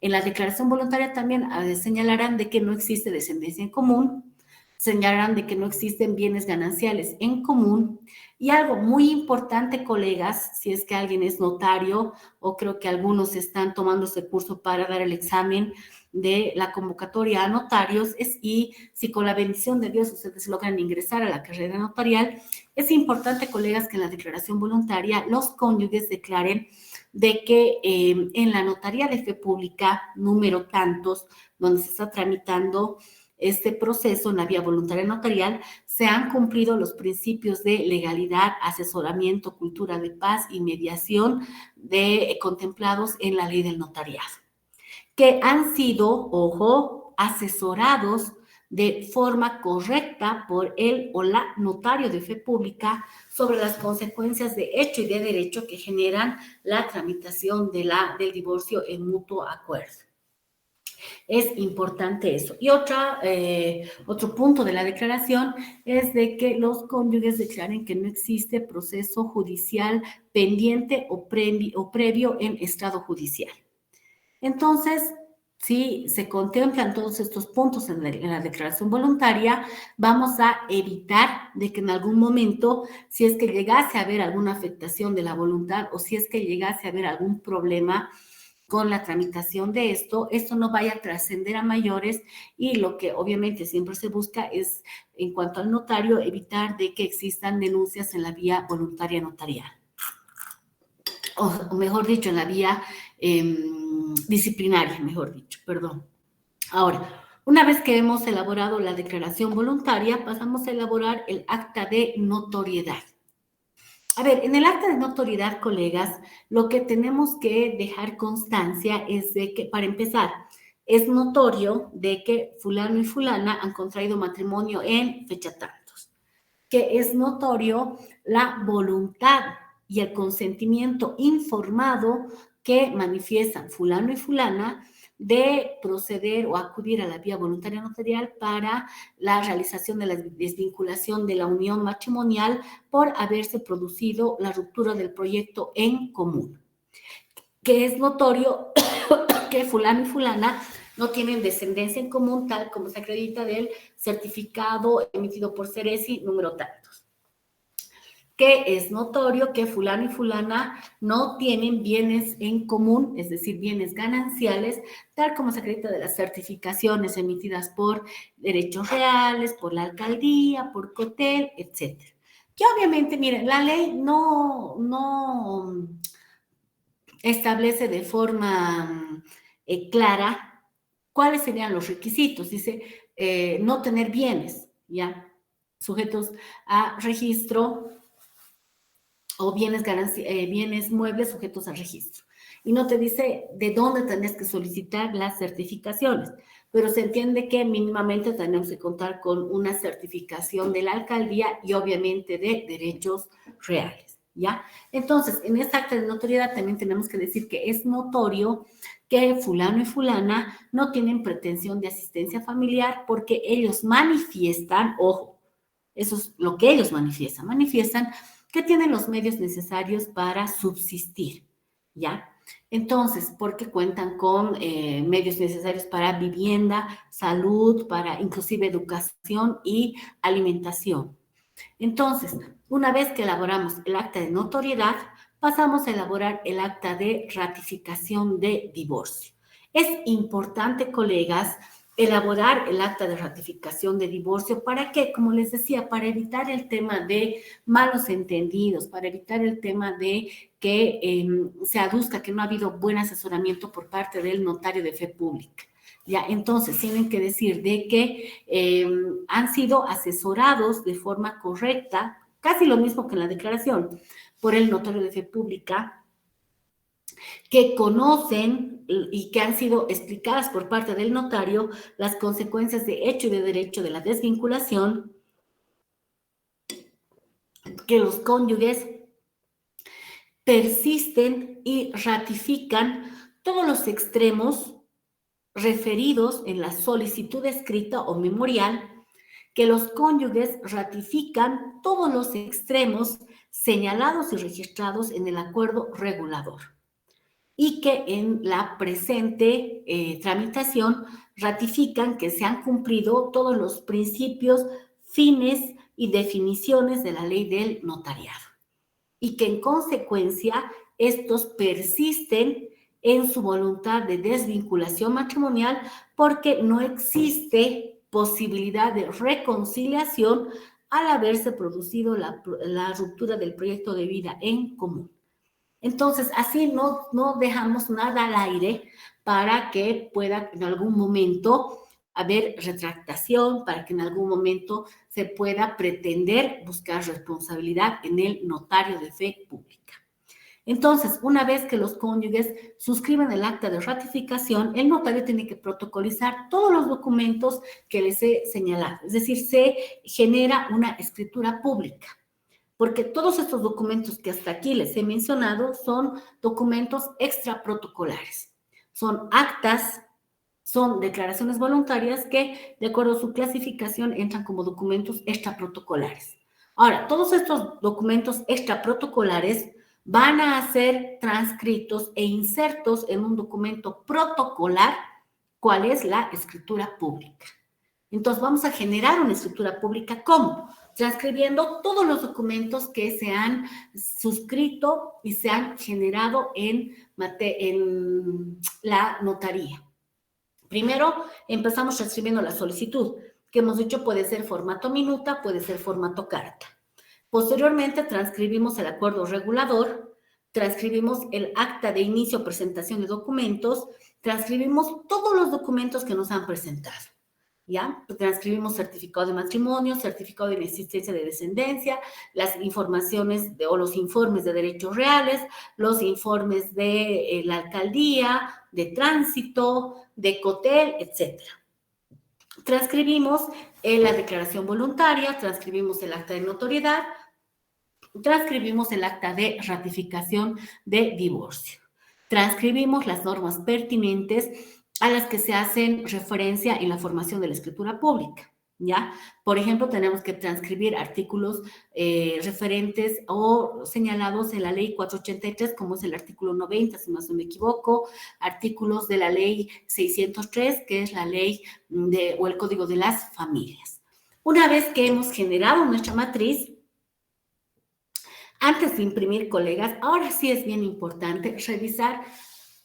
En la declaración voluntaria también señalarán de que no existe descendencia en común, señalarán de que no existen bienes gananciales en común. Y algo muy importante, colegas, si es que alguien es notario o creo que algunos están tomando este curso para dar el examen de la convocatoria a notarios, y si con la bendición de Dios ustedes logran ingresar a la carrera notarial, es importante, colegas, que en la declaración voluntaria los cónyuges declaren de que en la notaría de fe pública número tantos, donde se está tramitando este proceso en la vía voluntaria notarial, se han cumplido los principios de legalidad, asesoramiento, cultura de paz y mediación contemplados en la ley del notariado, que han sido, ojo, asesorados de forma correcta por el o la notario de fe pública sobre las consecuencias de hecho y de derecho que generan la tramitación del divorcio en mutuo acuerdo. Es importante eso. Y otro punto de la declaración es de que los cónyuges declaren que no existe proceso judicial pendiente o previo en estrado judicial. Entonces, si se contemplan todos estos puntos en la declaración voluntaria, vamos a evitar de que en algún momento, si es que llegase a haber alguna afectación de la voluntad o si es que llegase a haber algún problema con la tramitación de esto no vaya a trascender a mayores, y lo que obviamente siempre se busca es, en cuanto al notario, evitar de que existan denuncias en la vía voluntaria notarial. O mejor dicho, en la vía disciplinaria, mejor dicho, perdón. Ahora, una vez que hemos elaborado la declaración voluntaria, pasamos a elaborar el acta de notoriedad. A ver, en el acta de notoriedad, colegas, lo que tenemos que dejar constancia es de que, para empezar, es notorio de que fulano y fulana han contraído matrimonio en fecha tantos, que es notorio la voluntad y el consentimiento informado que manifiestan fulano y fulana de proceder o acudir a la vía voluntaria notarial para la realización de la desvinculación de la unión matrimonial por haberse producido la ruptura del proyecto en común. Que es notorio que fulano y fulana no tienen descendencia en común, tal como se acredita del certificado emitido por Ceresi número tantos. Que es notorio que fulano y fulana no tienen bienes en común, es decir, bienes gananciales, tal como se acredita de las certificaciones emitidas por Derechos Reales, por la alcaldía, por COTEL, etcétera. Que obviamente, miren, la ley no establece de forma clara cuáles serían los requisitos. Dice, no tener bienes, ¿ya? Sujetos a registro o bienes muebles sujetos a registro. Y no te dice de dónde tenés que solicitar las certificaciones, pero se entiende que mínimamente tenemos que contar con una certificación de la alcaldía y obviamente de derechos reales, ¿ya? Entonces, en esta acta de notoriedad también tenemos que decir que es notorio que fulano y fulana no tienen pretensión de asistencia familiar porque ellos manifiestan, ojo, eso es lo que ellos manifiestan que tienen los medios necesarios para subsistir, ¿ya? Entonces, porque cuentan con medios necesarios para vivienda, salud, para inclusive educación y alimentación. Entonces, una vez que elaboramos el acta de notoriedad, pasamos a elaborar el acta de ratificación de divorcio. Es importante, colegas, elaborar el acta de ratificación de divorcio. ¿Para qué? Como les decía, para evitar el tema de malos entendidos, para evitar el tema de que se aduzca que no ha habido buen asesoramiento por parte del notario de fe pública. Ya, entonces tienen que decir de que han sido asesorados de forma correcta, casi lo mismo que en la declaración, por el notario de fe pública, que conocen y que han sido explicadas por parte del notario las consecuencias de hecho y de derecho de la desvinculación, que los cónyuges persisten y ratifican todos los extremos referidos en la solicitud escrita o memorial, que los cónyuges ratifican todos los extremos señalados y registrados en el acuerdo regulador y que en la presente tramitación ratifican que se han cumplido todos los principios, fines y definiciones de la ley del notariado y que en consecuencia estos persisten en su voluntad de desvinculación matrimonial porque no existe posibilidad de reconciliación al haberse producido la ruptura del proyecto de vida en común. Entonces, así no dejamos nada al aire para que pueda en algún momento haber retractación, para que en algún momento se pueda pretender buscar responsabilidad en el notario de fe pública. Entonces, una vez que los cónyuges suscriben el acta de ratificación, el notario tiene que protocolizar todos los documentos que les he señalado. Es decir, se genera una escritura pública, porque todos estos documentos que hasta aquí les he mencionado son documentos extraprotocolares. Son actas, son declaraciones voluntarias que, de acuerdo a su clasificación, entran como documentos extraprotocolares. Ahora, todos estos documentos extraprotocolares van a ser transcritos e insertos en un documento protocolar, cuál es la escritura pública. Entonces, vamos a generar una escritura pública, ¿cómo? Transcribiendo todos los documentos que se han suscrito y se han generado en la notaría. Primero, empezamos transcribiendo la solicitud, que hemos dicho puede ser formato minuta, puede ser formato carta. Posteriormente, transcribimos el acuerdo regulador, transcribimos el acta de inicio o presentación de documentos, transcribimos todos los documentos que nos han presentado, ¿ya? Transcribimos certificado de matrimonio, certificado de inexistencia de descendencia, las informaciones o los informes de derechos reales, los informes de la alcaldía, de tránsito, de COTEL, etcétera. Transcribimos la declaración voluntaria, transcribimos el acta de notoriedad, transcribimos el acta de ratificación de divorcio. Transcribimos las normas pertinentes a las que se hacen referencia en la formación de la escritura pública, ¿ya? Por ejemplo, tenemos que transcribir artículos referentes o señalados en la ley 483, como es el artículo 90, si más no me equivoco, artículos de la ley 603, que es la ley o el Código de las Familias. Una vez que hemos generado nuestra matriz, antes de imprimir, colegas, ahora sí es bien importante revisar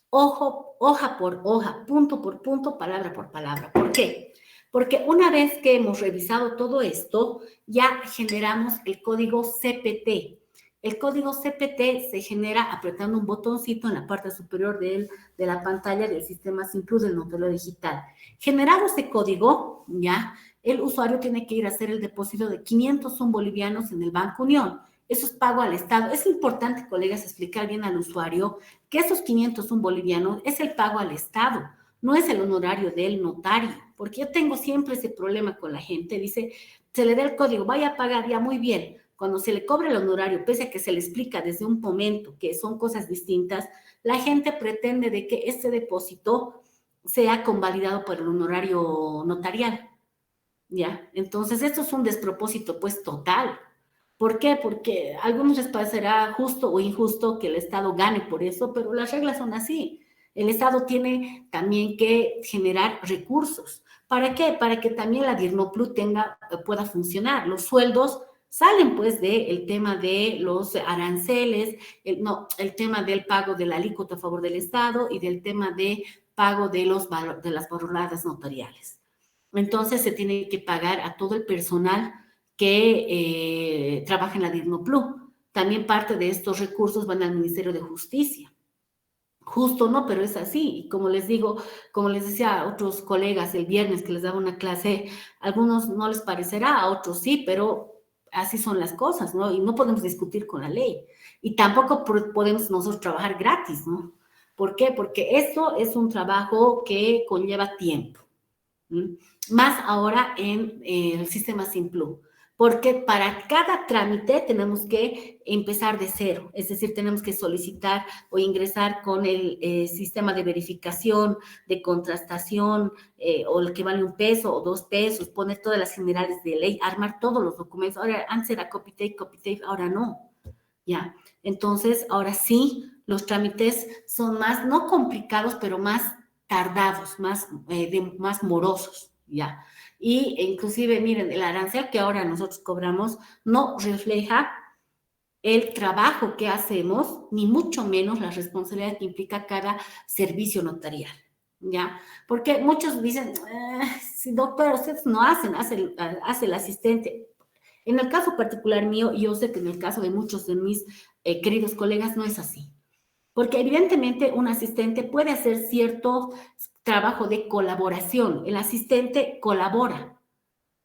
hoja por hoja, punto por punto, palabra por palabra. ¿Por qué? Porque una vez que hemos revisado todo esto, ya generamos el código CPT, El código CPT se genera apretando un botoncito en la parte superior de la pantalla del sistema Simplus del notario digital. Generado ese código, ya, el usuario tiene que ir a hacer el depósito de 501 bolivianos en el Banco Unión. Eso es pago al Estado. Es importante, colegas, explicar bien al usuario que esos 501 bolivianos es el pago al Estado, no es el honorario del notario, porque yo tengo siempre ese problema con la gente. Dice, se le da el código, vaya a pagar, ya muy bien. Cuando se le cobra el honorario, pese a que se le explica desde un momento que son cosas distintas, la gente pretende de que este depósito sea convalidado por el honorario notarial, ¿ya? Entonces, esto es un despropósito, pues, total. ¿Por qué? Porque a algunos les parecerá justo o injusto que el Estado gane por eso, pero las reglas son así. El Estado tiene también que generar recursos. ¿Para qué? Para que también la DIRNOPLU pueda funcionar. Los sueldos salen pues del tema de los aranceles, el tema del pago de la alícuota a favor del Estado y del tema de pago de las valoradas notariales. Entonces se tiene que pagar a todo el personal que trabaja en la DIRNOPLU. También parte de estos recursos van al Ministerio de Justicia. Justo no, pero es así. Y como les digo, como les decía a otros colegas el viernes que les daba una clase, a algunos no les parecerá, a otros sí, pero así son las cosas, ¿no? Y no podemos discutir con la ley. Y tampoco podemos nosotros trabajar gratis, ¿no? ¿Por qué? Porque esto es un trabajo que conlleva tiempo. Más ahora en el sistema Simplú, porque para cada trámite tenemos que empezar de cero, es decir, tenemos que solicitar o ingresar con el sistema de verificación, de contrastación, o el que vale 1 peso o 2 pesos, poner todas las generales de ley, armar todos los documentos. Ahora, antes era copy-tape, ahora no, ¿ya? Entonces, ahora sí, los trámites son más, no complicados, pero más tardados, más morosos, ¿ya? Y inclusive, miren, el arancel que ahora nosotros cobramos no refleja el trabajo que hacemos, ni mucho menos la responsabilidad que implica cada servicio notarial, ¿ya? Porque muchos dicen, sí, doctor, ustedes no hacen, hace el asistente. En el caso particular mío, y yo sé que en el caso de muchos de mis queridos colegas no es así. Porque evidentemente un asistente puede hacer cierto trabajo de colaboración. El asistente colabora,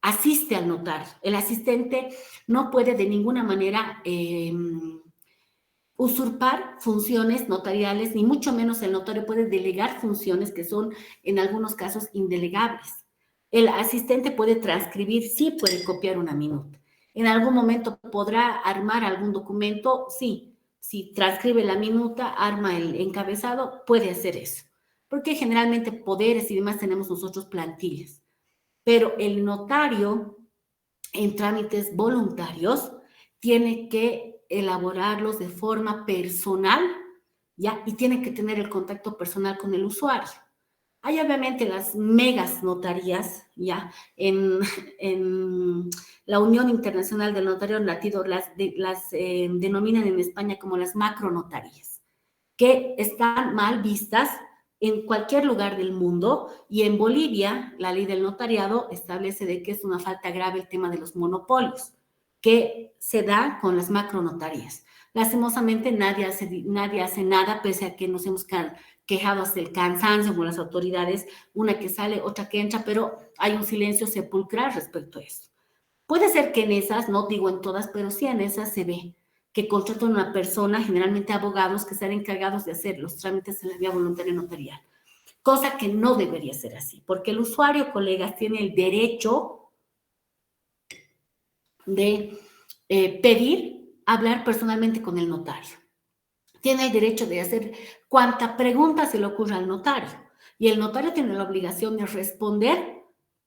asiste al notario. El asistente no puede de ninguna manera usurpar funciones notariales, ni mucho menos el notario puede delegar funciones que son en algunos casos indelegables. El asistente puede transcribir, sí puede copiar una minuta. En algún momento podrá armar algún documento, sí. Si transcribe la minuta, arma el encabezado, puede hacer eso. Porque generalmente poderes y demás tenemos nosotros plantillas. Pero el notario en trámites voluntarios tiene que elaborarlos de forma personal, ¿ya? Y tiene que tener el contacto personal con el usuario. Hay obviamente las megas notarías, ¿ya? En la Unión Internacional del Notario Latido las denominan en España como las macronotarías, que están mal vistas en cualquier lugar del mundo, y en Bolivia la ley del notariado establece de que es una falta grave el tema de los monopolios, que se da con las macronotarías. Lastimosamente nadie hace nada, pese a que nos hemos quejado hasta el cansancio con las autoridades, una que sale, otra que entra, pero hay un silencio sepulcral respecto a esto. Puede ser que en esas, no digo en todas, pero sí en esas se ve que contratan a una persona, generalmente abogados, que están encargados de hacer los trámites en la vía voluntaria notarial, cosa que no debería ser así, porque el usuario, colegas, tiene el derecho de pedir hablar personalmente con el notario. Tiene el derecho de hacer cuanta pregunta se le ocurra al notario, y el notario tiene la obligación de responder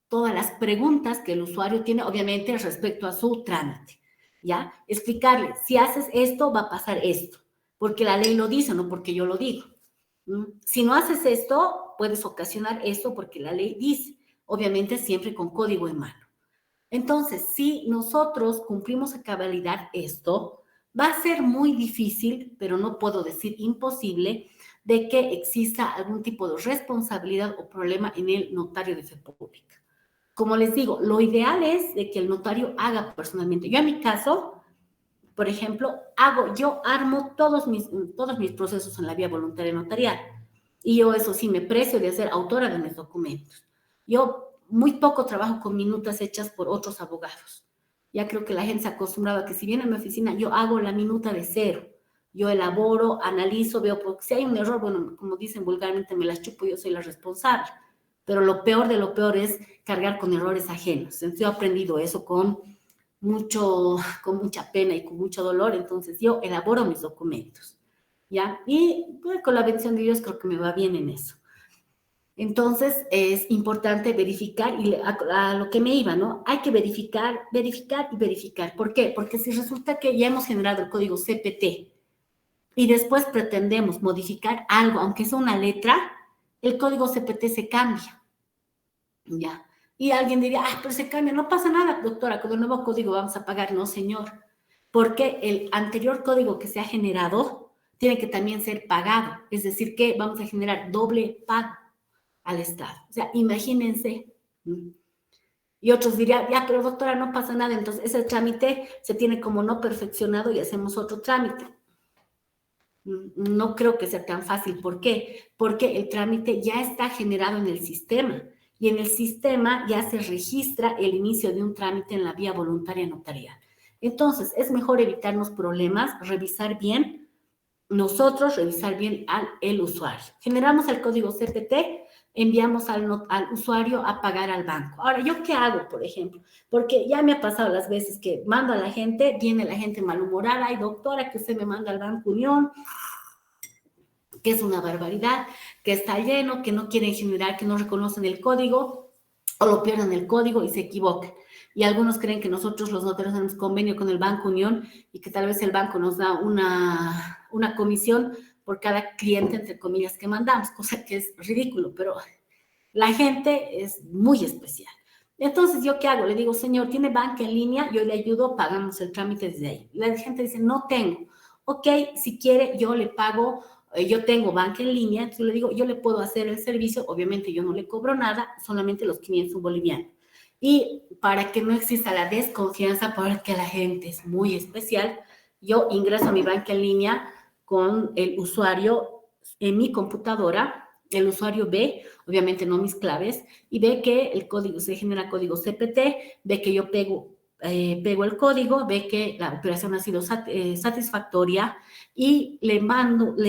todas las preguntas que el usuario tiene, obviamente, respecto a su trámite, ¿ya? Explicarle, si haces esto, va a pasar esto, porque la ley lo dice, no porque yo lo digo. Si no haces esto, puedes ocasionar esto porque la ley dice, obviamente siempre con código en mano. Entonces, si nosotros cumplimos a cabalidad esto, va a ser muy difícil, pero no puedo decir imposible, de que exista algún tipo de responsabilidad o problema en el notario de fe pública. Como les digo, lo ideal es de que el notario haga personalmente. Yo en mi caso, por ejemplo, yo armo todos mis procesos en la vía voluntaria notarial. Y yo, eso sí, me precio de ser autora de mis documentos. Yo muy poco trabajo con minutas hechas por otros abogados. Ya creo que la gente se ha acostumbrado a que si viene a mi oficina, yo hago la minuta de cero. Yo elaboro, analizo, veo, porque si hay un error, bueno, como dicen vulgarmente, me las chupo, yo soy la responsable. Pero lo peor de lo peor es cargar con errores ajenos. Entonces, yo he aprendido eso con mucha pena y con mucho dolor. Entonces, yo elaboro mis documentos, ¿ya? Y pues, con la bendición de Dios creo que me va bien en eso. Entonces, es importante verificar, y a lo que me iba, ¿no? Hay que verificar, verificar y verificar. ¿Por qué? Porque si resulta que ya hemos generado el código CPT y después pretendemos modificar algo, aunque sea una letra, el código CPT se cambia, ¿ya? Y alguien diría, ah, pero se cambia, no pasa nada, doctora, con el nuevo código vamos a pagar. No, señor, porque el anterior código que se ha generado tiene que también ser pagado, es decir, que vamos a generar doble pago al Estado. O sea, imagínense. Y otros dirían, ya, pero doctora, no pasa nada, entonces ese trámite se tiene como no perfeccionado y hacemos otro trámite. No creo que sea tan fácil. ¿Por qué? Porque el trámite ya está generado en el sistema y en el sistema ya se registra el inicio de un trámite en la vía voluntaria notarial. Entonces, es mejor evitarnos problemas, revisar bien nosotros, revisar bien el usuario. Generamos el código CPT, enviamos al usuario a pagar al banco. Ahora, ¿yo qué hago, por ejemplo? Porque ya me ha pasado las veces que mando a la gente, viene la gente malhumorada, ay, doctora, que usted me manda al Banco Unión, que es una barbaridad, que está lleno, que no quieren generar, que no reconocen el código, o lo pierden el código y se equivocan. Y algunos creen que nosotros los notarios tenemos convenio con el Banco Unión y que tal vez el banco nos da una comisión por cada cliente, entre comillas, que mandamos, cosa que es ridículo, pero la gente es muy especial. Entonces, ¿yo qué hago? Le digo, señor, ¿tiene banca en línea? Yo le ayudo, pagamos el trámite desde ahí. La gente dice, no tengo. Ok, si quiere, yo le pago, yo tengo banca en línea, entonces le digo, yo le puedo hacer el servicio, obviamente yo no le cobro nada, solamente los 500 bolivianos. Y para que no exista la desconfianza, porque la gente es muy especial, yo ingreso a mi banca en línea con el usuario en mi computadora. El usuario ve, obviamente no mis claves, y ve que el código, se genera código CPT, ve que yo pego el código, ve que la operación ha sido satisfactoria y le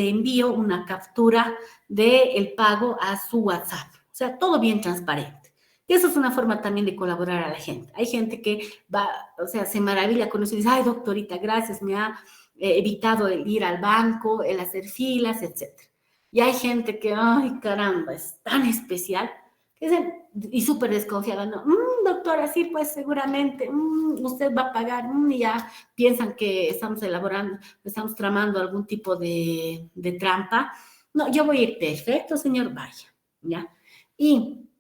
envío una captura del pago a su WhatsApp. O sea, todo bien transparente. Y eso es una forma también de colaborar a la gente. Hay gente que va, o sea, se maravilla con eso y dice, ay, doctorita, gracias, me ha evitado el ir al banco, el hacer filas, etcétera. Y hay gente que, ay, caramba, es tan especial, y súper desconfiada, ¿no? Doctora, sí, pues seguramente, usted va a pagar, y ya piensan que estamos estamos tramando algún tipo de trampa. No, yo voy a ir, perfecto, señor, vaya, ¿ya? Y,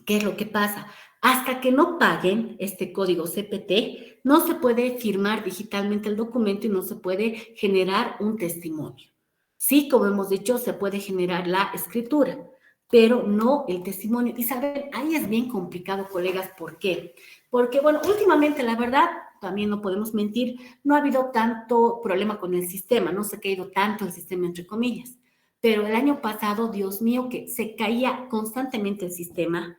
¿qué es lo que pasa? Hasta que no paguen este código CPT, no se puede firmar digitalmente el documento y no se puede generar un testimonio. Sí, como hemos dicho, se puede generar la escritura, pero no el testimonio. Y saben, ahí es bien complicado, colegas. ¿Por qué? Porque, bueno, últimamente, la verdad, también no podemos mentir, no ha habido tanto problema con el sistema, no se ha caído tanto el sistema, entre comillas. Pero el año pasado, Dios mío, que se caía constantemente el sistema.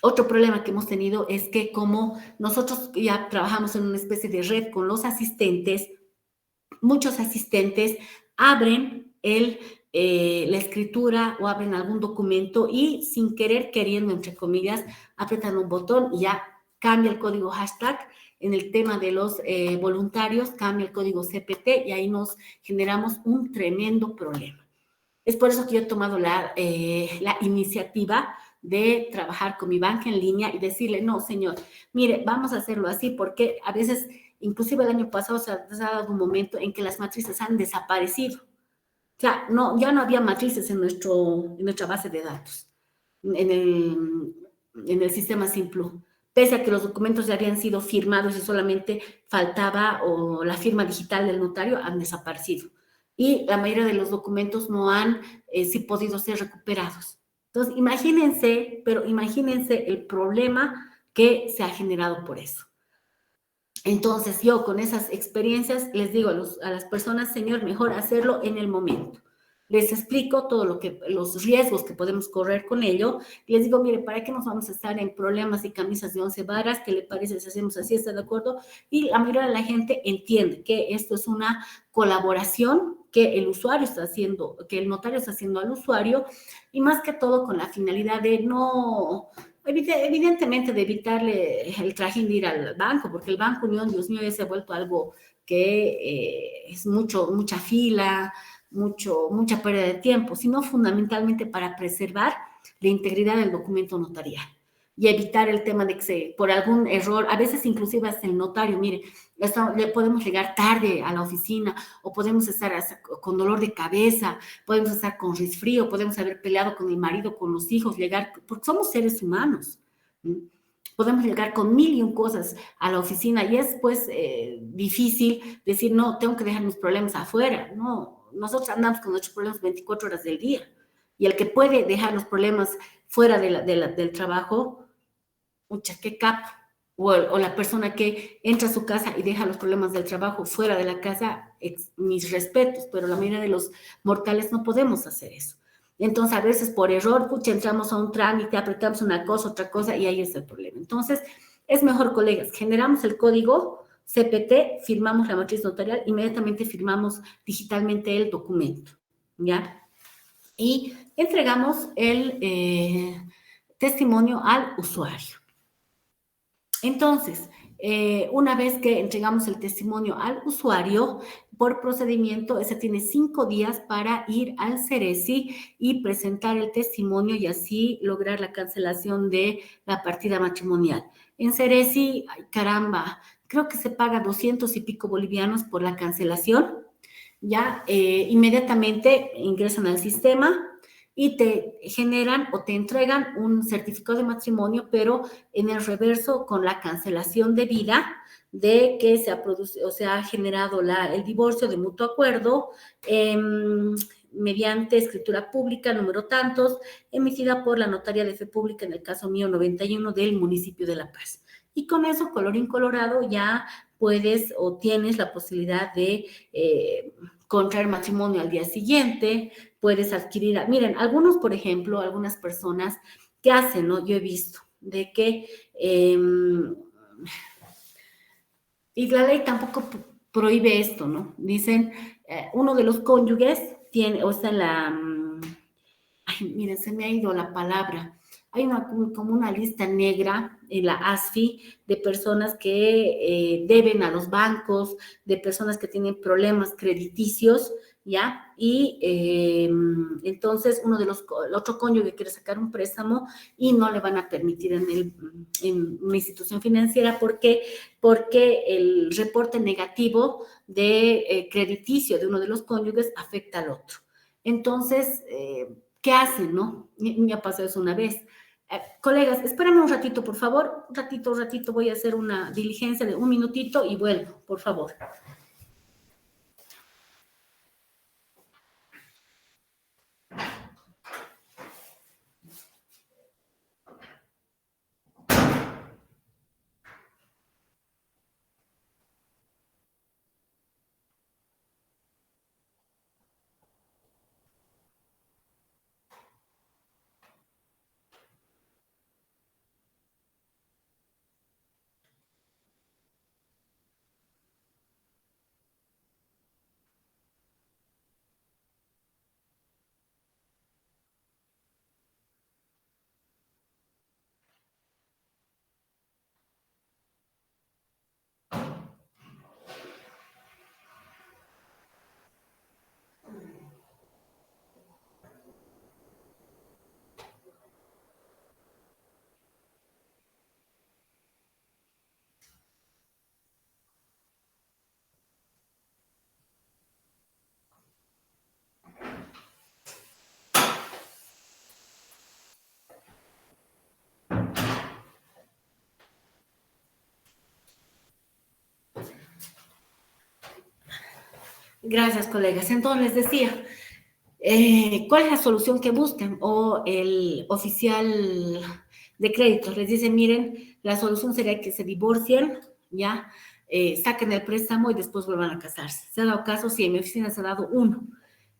Otro problema que hemos tenido es que como nosotros ya trabajamos en una especie de red con los asistentes, muchos asistentes abren la escritura o abren algún documento y sin querer, queriendo, entre comillas, apretan un botón y ya cambia el código hashtag. En el tema de los voluntarios, cambia el código CPT y ahí nos generamos un tremendo problema. Es por eso que yo he tomado la iniciativa de trabajar con mi banca en línea y decirle, no, señor, mire, vamos a hacerlo así, porque a veces, inclusive el año pasado, se ha dado un momento en que las matrices han desaparecido. O sea, no, ya no había matrices en nuestra base de datos, en el sistema Simplu. Pese a que los documentos ya habían sido firmados y solamente faltaba o la firma digital del notario, han desaparecido. Y la mayoría de los documentos no han sí podido ser recuperados. Entonces, imagínense el problema que se ha generado por eso. Entonces, yo con esas experiencias les digo a las personas, señor, mejor hacerlo en el momento. Les explico todo los riesgos que podemos correr con ello. Y les digo, mire, ¿para qué nos vamos a estar en problemas y camisas de 11 varas? ¿Qué le parece si hacemos así? ¿Está de acuerdo? Y la mayoría de la gente entiende que esto es una colaboración que el usuario está haciendo, que el notario está haciendo al usuario, y más que todo con la finalidad de no, evidentemente de evitarle el trajín de ir al banco, porque el Banco Unión, Dios mío, ya se ha vuelto algo que es mucha fila, mucha pérdida de tiempo, sino fundamentalmente para preservar la integridad del documento notarial y evitar el tema de que por algún error, a veces inclusive hasta el notario, mire, le podemos llegar tarde a la oficina o podemos estar con dolor de cabeza, podemos estar con resfrío, podemos haber peleado con el marido, con los hijos, llegar, porque somos seres humanos. Podemos llegar con mil y un cosas a la oficina y es pues difícil decir, no, tengo que dejar mis problemas afuera. No, nosotros andamos con nuestros problemas 24 horas del día. Y el que puede dejar los problemas fuera del trabajo, mucha, qué capo. O la persona que entra a su casa y deja los problemas del trabajo fuera de la casa, mis respetos, pero la mayoría de los mortales no podemos hacer eso. Entonces, a veces por error, pucha, entramos a un trámite, apretamos una cosa, otra cosa, y ahí es el problema. Entonces, es mejor, colegas, generamos el código CPT, firmamos la matriz notarial, inmediatamente firmamos digitalmente el documento, ¿ya? Y entregamos el testimonio al usuario. Entonces, una vez que entregamos el testimonio al usuario, por procedimiento, ese tiene 5 días para ir al Ceresi y presentar el testimonio y así lograr la cancelación de la partida matrimonial. En Ceresi, ay, caramba, creo que se paga 200 y pico bolivianos por la cancelación. Ya inmediatamente ingresan al sistema y te generan o te entregan un certificado de matrimonio, pero en el reverso con la cancelación de vida de que se ha producido, o se ha generado el divorcio de mutuo acuerdo mediante escritura pública número tantos, emitida por la Notaría de Fe Pública, en el caso mío 91 del municipio de La Paz. Y con eso, colorín colorado, ya puedes o tienes la posibilidad de contraer matrimonio al día siguiente, puedes adquirir, miren, algunos, por ejemplo, algunas personas que hacen, ¿no? Yo he visto de que, y la ley tampoco prohíbe esto, ¿no? Dicen, uno de los cónyuges tiene, o está en la, ay, miren, se me ha ido la palabra, hay como una lista negra en la ASFI de personas que deben a los bancos, de personas que tienen problemas crediticios, ¿ya? Y entonces el otro cónyuge quiere sacar un préstamo y no le van a permitir en una institución financiera. ¿Por qué? Porque el reporte negativo de crediticio de uno de los cónyuges afecta al otro. Entonces, ¿qué hacen, no? Me ha pasado eso una vez. Colegas, espérame un ratito, por favor. Un ratito, voy a hacer una diligencia de un minutito y vuelvo, por favor. Gracias, colegas. Entonces les decía, ¿cuál es la solución que buscan? O el oficial de créditos les dice, miren, la solución sería que se divorcien, ¿ya? saquen el préstamo y después vuelvan a casarse. ¿Se ha dado caso? Sí, en mi oficina se ha dado uno.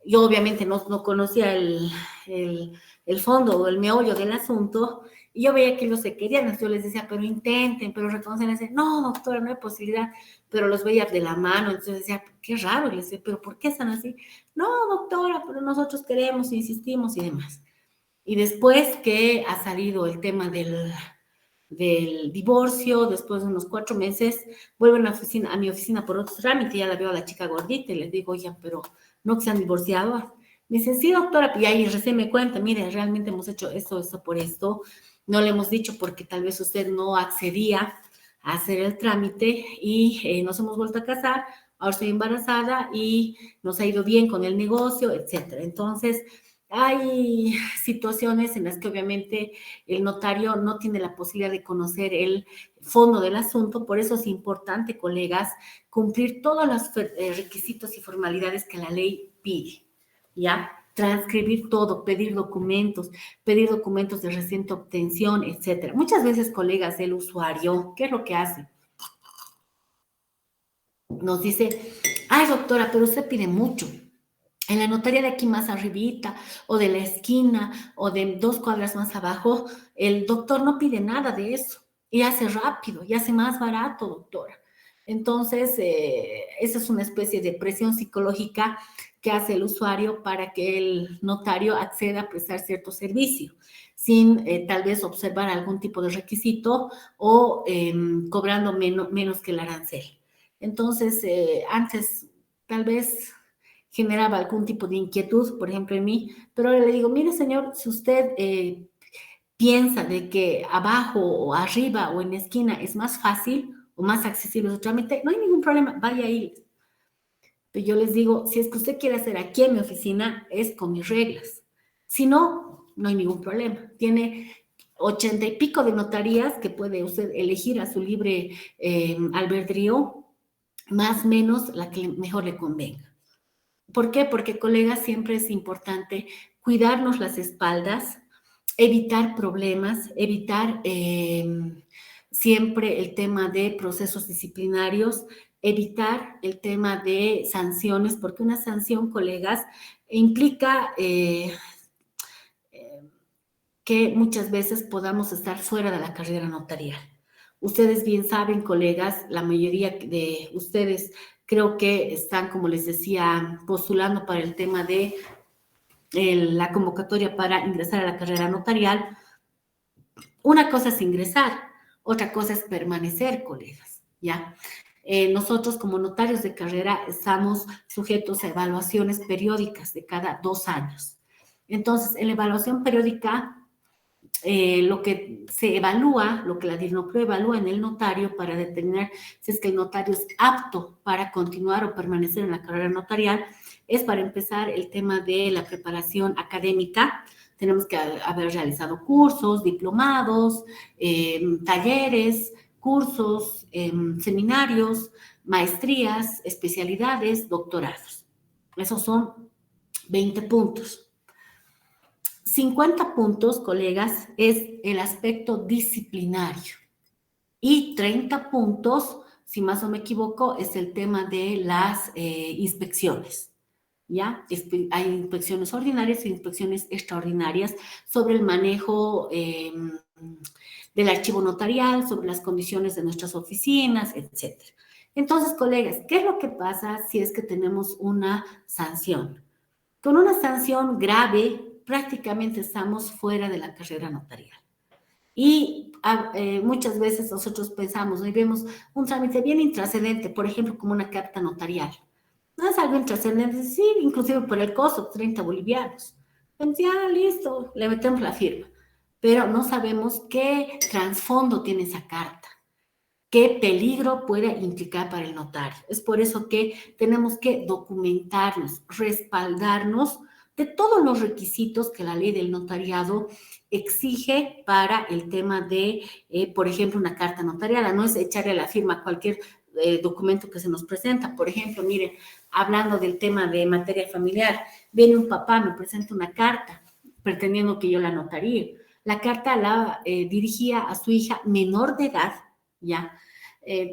Yo obviamente no conocía el fondo o el meollo del asunto, y yo veía que ellos se querían, entonces yo les decía, pero intenten, pero reconocen, les decía, no, doctora, no hay posibilidad, pero los veía de la mano, entonces decía, qué raro, y les decía, pero ¿por qué están así? No, doctora, pero nosotros queremos, insistimos y demás. Y después que ha salido el tema del divorcio, después de unos 4 meses, vuelven a mi oficina por otro trámite, ya la veo a la chica gordita y les digo, oye, pero no que se han divorciado. Me dice, sí, doctora, y ahí recién me cuenta, mire, realmente hemos hecho esto por esto, no le hemos dicho porque tal vez usted no accedía a hacer el trámite y nos hemos vuelto a casar, ahora estoy embarazada y nos ha ido bien con el negocio, etcétera. Entonces, hay situaciones en las que obviamente el notario no tiene la posibilidad de conocer el fondo del asunto, por eso es importante, colegas, cumplir todos los requisitos y formalidades que la ley pide, ¿ya? Transcribir todo, pedir documentos de reciente obtención, etcétera. Muchas veces, colegas, el usuario, ¿qué es lo que hace? Nos dice, ay, doctora, pero usted pide mucho. En la notaría de aquí más arribita, o de la esquina, o de 2 cuadras más abajo, el doctor no pide nada de eso. Y hace rápido, y hace más barato, doctora. Entonces, esa es una especie de presión psicológica que hace el usuario para que el notario acceda a prestar cierto servicio, sin tal vez observar algún tipo de requisito o cobrando menos que el arancel. Entonces, antes tal vez generaba algún tipo de inquietud, por ejemplo, en mí, pero ahora le digo, mire, señor, si usted piensa de que abajo o arriba o en la esquina es más fácil o más accesible su trámite, no hay ningún problema, vaya ahí. Pero yo les digo, si es que usted quiere hacer aquí en mi oficina, es con mis reglas. Si no, no hay ningún problema. Tiene 80 y pico de notarías que puede usted elegir a su libre albedrío, más o menos la que mejor le convenga. ¿Por qué? Porque, colegas, siempre es importante cuidarnos las espaldas, evitar problemas, evitar siempre el tema de procesos disciplinarios, evitar el tema de sanciones, porque una sanción, colegas, implica que muchas veces podamos estar fuera de la carrera notarial. Ustedes bien saben, colegas, la mayoría de ustedes creo que están, como les decía, postulando para el tema de la convocatoria para ingresar a la carrera notarial. Una cosa es ingresar, otra cosa es permanecer, colegas, ¿ya? Nosotros como notarios de carrera estamos sujetos a evaluaciones periódicas de cada 2 años. Entonces, en la evaluación periódica, lo que se evalúa, lo que la DIRNOPRO evalúa en el notario para determinar si es que el notario es apto para continuar o permanecer en la carrera notarial, es para empezar el tema de la preparación académica. Tenemos que haber realizado cursos, diplomados, talleres, cursos, seminarios, maestrías, especialidades, doctorados. Esos son 20 puntos. 50 puntos, colegas, es el aspecto disciplinario. Y 30 puntos, si más no me equivoco, es el tema de las inspecciones. ¿Ya? Hay inspecciones ordinarias e inspecciones extraordinarias sobre el manejo del archivo notarial, sobre las condiciones de nuestras oficinas, etc. Entonces, colegas, ¿qué es lo que pasa si es que tenemos una sanción? Con una sanción grave, prácticamente estamos fuera de la carrera notarial. Y muchas veces nosotros pensamos, ¿no? Y vemos un trámite bien intrascendente, por ejemplo, como una carta notarial. No es algo intrascendente, sí, inclusive por el costo, 30 bolivianos. Entonces, ya, listo, le metemos la firma. Pero no sabemos qué trasfondo tiene esa carta, qué peligro puede implicar para el notario. Es por eso que tenemos que documentarnos, respaldarnos de todos los requisitos que la ley del notariado exige para el tema de, por ejemplo, una carta notariada. No es echarle la firma a cualquier documento que se nos presenta. Por ejemplo, miren, hablando del tema de materia familiar, viene un papá, me presenta una carta pretendiendo que yo la notaríe. La carta la dirigía a su hija menor de edad, ¿ya?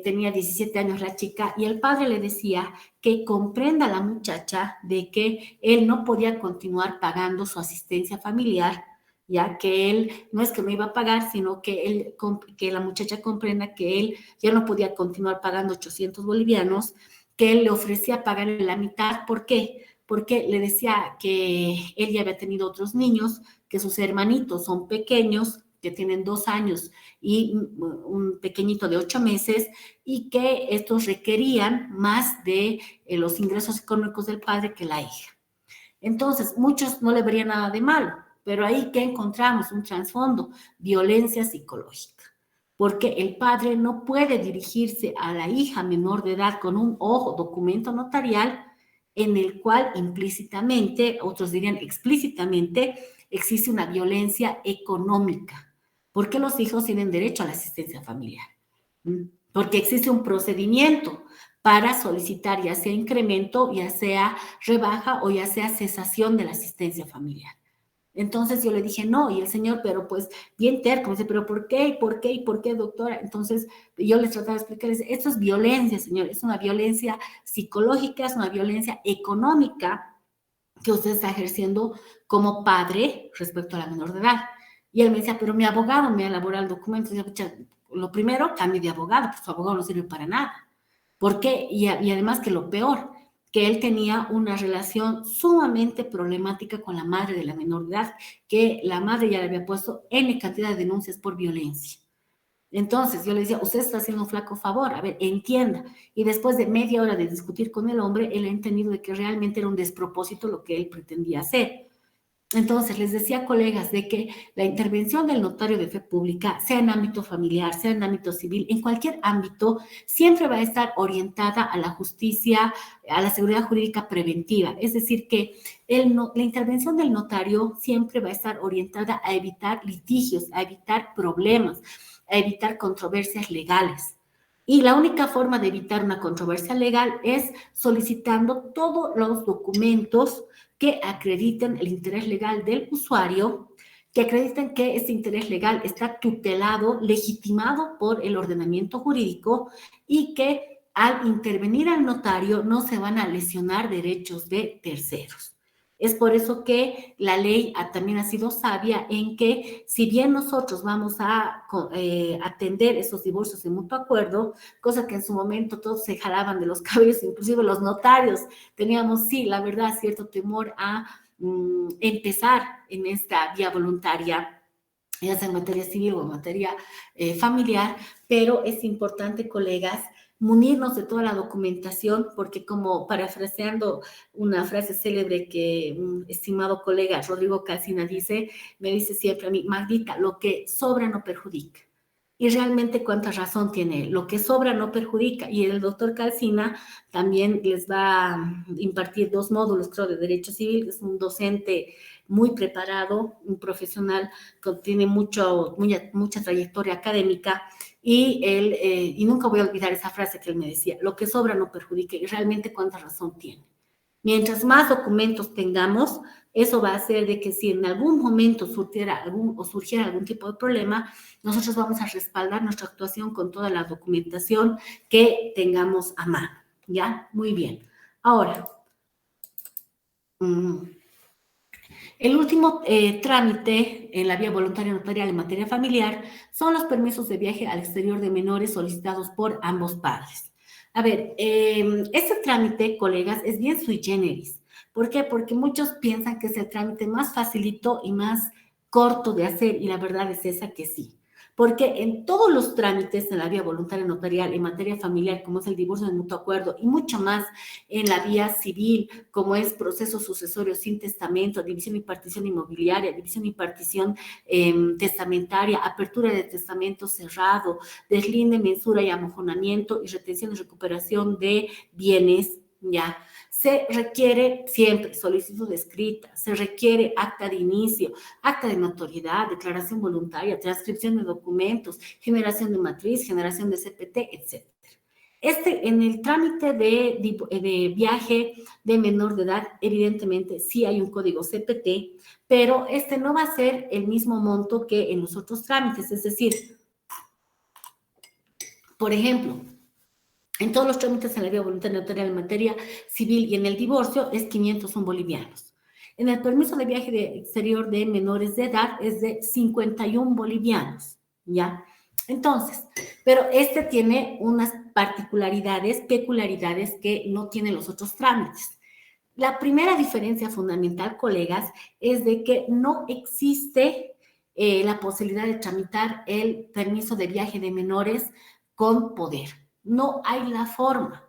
tenía 17 años la chica, y el padre le decía que comprenda a la muchacha de que él no podía continuar pagando su asistencia familiar, ya que él no es que no iba a pagar, sino que la muchacha comprenda que él ya no podía continuar pagando 800 bolivianos, que él le ofrecía pagarle la mitad. ¿Por qué? Porque le decía que él ya había tenido otros niños, que sus hermanitos son pequeños, que tienen 2 años y un pequeñito de 8 meses, y que estos requerían más de los ingresos económicos del padre que la hija. Entonces, muchos no le verían nada de malo, pero ahí que encontramos un trasfondo, violencia psicológica, porque el padre no puede dirigirse a la hija menor de edad con un documento notarial en el cual implícitamente, otros dirían explícitamente, existe una violencia económica, porque los hijos tienen derecho a la asistencia familiar, porque existe un procedimiento para solicitar ya sea incremento, ya sea rebaja o ya sea cesación de la asistencia familiar. Entonces yo le dije, no, y el señor, pero pues bien terco, me dice, pero ¿por qué? ¿Por qué? ¿Y por qué, doctora? Entonces yo les trataba de explicarles, esto es violencia, señor, es una violencia psicológica, es una violencia económica que usted está ejerciendo como padre respecto a la menor de edad. Y él me decía, pero mi abogado me ha elaborado el documento. Y yo, lo primero, cambie de abogado, pues su abogado no sirve para nada. ¿Por qué? Y además que lo peor, que él tenía una relación sumamente problemática con la madre de la menor de edad, que la madre ya le había puesto N cantidad de denuncias por violencia. Entonces yo le decía, usted está haciendo un flaco favor, a ver, entienda. Y después de media hora de discutir con el hombre, él ha entendido de que realmente era un despropósito lo que él pretendía hacer. Entonces, les decía, colegas, de que la intervención del notario de fe pública, sea en ámbito familiar, sea en ámbito civil, en cualquier ámbito, siempre va a estar orientada a la justicia, a la seguridad jurídica preventiva. Es decir, que la intervención del notario siempre va a estar orientada a evitar litigios, a evitar problemas, a evitar controversias legales. Y la única forma de evitar una controversia legal es solicitando todos los documentos que acrediten el interés legal del usuario, que acrediten que este interés legal está tutelado, legitimado por el ordenamiento jurídico, y que al intervenir al notario no se van a lesionar derechos de terceros. Es por eso que la ley también ha sido sabia en que, si bien nosotros vamos a atender esos divorcios de mutuo acuerdo, cosa que en su momento todos se jalaban de los cabellos, inclusive los notarios, teníamos, sí, la verdad, cierto temor a empezar en esta vía voluntaria, ya sea en materia civil o en materia familiar, pero es importante, colegas, munirnos de toda la documentación, porque, como parafraseando una frase célebre que un estimado colega Rodrigo Calcina me dice siempre a mí, Magdita, lo que sobra no perjudica. Y realmente cuánta razón tiene él, lo que sobra no perjudica. Y el doctor Calcina también les va a impartir 2 módulos, creo, de Derecho Civil, que es un docente muy preparado, un profesional que tiene mucha trayectoria académica, y él, y nunca voy a olvidar esa frase que él me decía, lo que sobra no perjudica, y realmente cuánta razón tiene. Mientras más documentos tengamos, eso va a hacer de que si en algún momento surgiera algún tipo de problema, nosotros vamos a respaldar nuestra actuación con toda la documentación que tengamos a mano. ¿Ya? Muy bien. Ahora, el último trámite en la vía voluntaria notarial en materia familiar son los permisos de viaje al exterior de menores solicitados por ambos padres. A ver, este trámite, colegas, es bien sui generis. ¿Por qué? Porque muchos piensan que es el trámite más facilito y más corto de hacer, y la verdad es esa, que sí. Porque en todos los trámites en la vía voluntaria notarial en materia familiar, como es el divorcio de mutuo acuerdo, y mucho más en la vía civil, como es proceso sucesorio sin testamento, división y partición inmobiliaria, división y partición testamentaria, apertura de testamento cerrado, deslinde, mensura y amojonamiento, y retención y recuperación de bienes, ya. Se requiere siempre solicitud escrita, se requiere acta de inicio, acta de notoriedad, declaración voluntaria, transcripción de documentos, generación de matriz, generación de CPT, etc. En el trámite de viaje de menor de edad, evidentemente sí hay un código CPT, pero este no va a ser el mismo monto que en los otros trámites. Es decir, Por ejemplo, en todos los trámites en la vía voluntaria notarial en materia civil y en el divorcio es 501 bolivianos. En el permiso de viaje exterior de menores de edad es de 51 bolivianos, ¿ya? Entonces, pero este tiene unas particularidades, peculiaridades que no tienen los otros trámites. La primera diferencia fundamental, colegas, es de que no existe la posibilidad de tramitar el permiso de viaje de menores con poder. No hay la forma.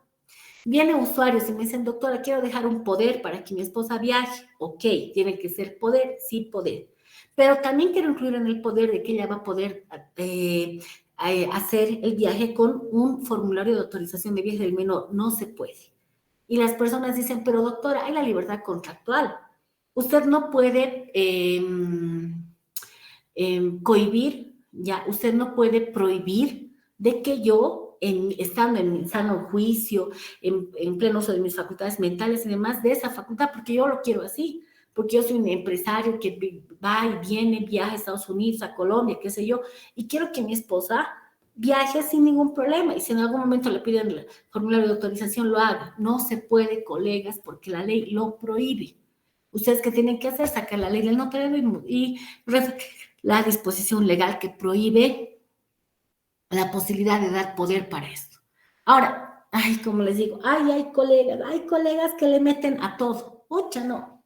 Vienen usuarios y me dicen, doctora, quiero dejar un poder para que mi esposa viaje. Ok, tiene que ser poder, sí poder. Pero también quiero incluir en el poder de que ella va a poder hacer el viaje con un formulario de autorización de viaje del menor. No se puede. Y las personas dicen, pero doctora, hay la libertad contractual. Usted no puede cohibir, ya, usted no puede prohibir de que yo, estando en sano juicio, en pleno uso de mis facultades mentales y demás, de esa facultad, porque yo lo quiero así, porque yo soy un empresario que va y viene, viaja a Estados Unidos, a Colombia, qué sé yo, y quiero que mi esposa viaje sin ningún problema, y si en algún momento le piden el formulario de autorización, lo haga. No se puede, colegas, porque la ley lo prohíbe. Ustedes qué tienen que hacer, sacar la ley del notario y la disposición legal que prohíbe la posibilidad de dar poder para esto. Ahora, ay, como les digo, hay colegas que le meten a todo. Ocha, no.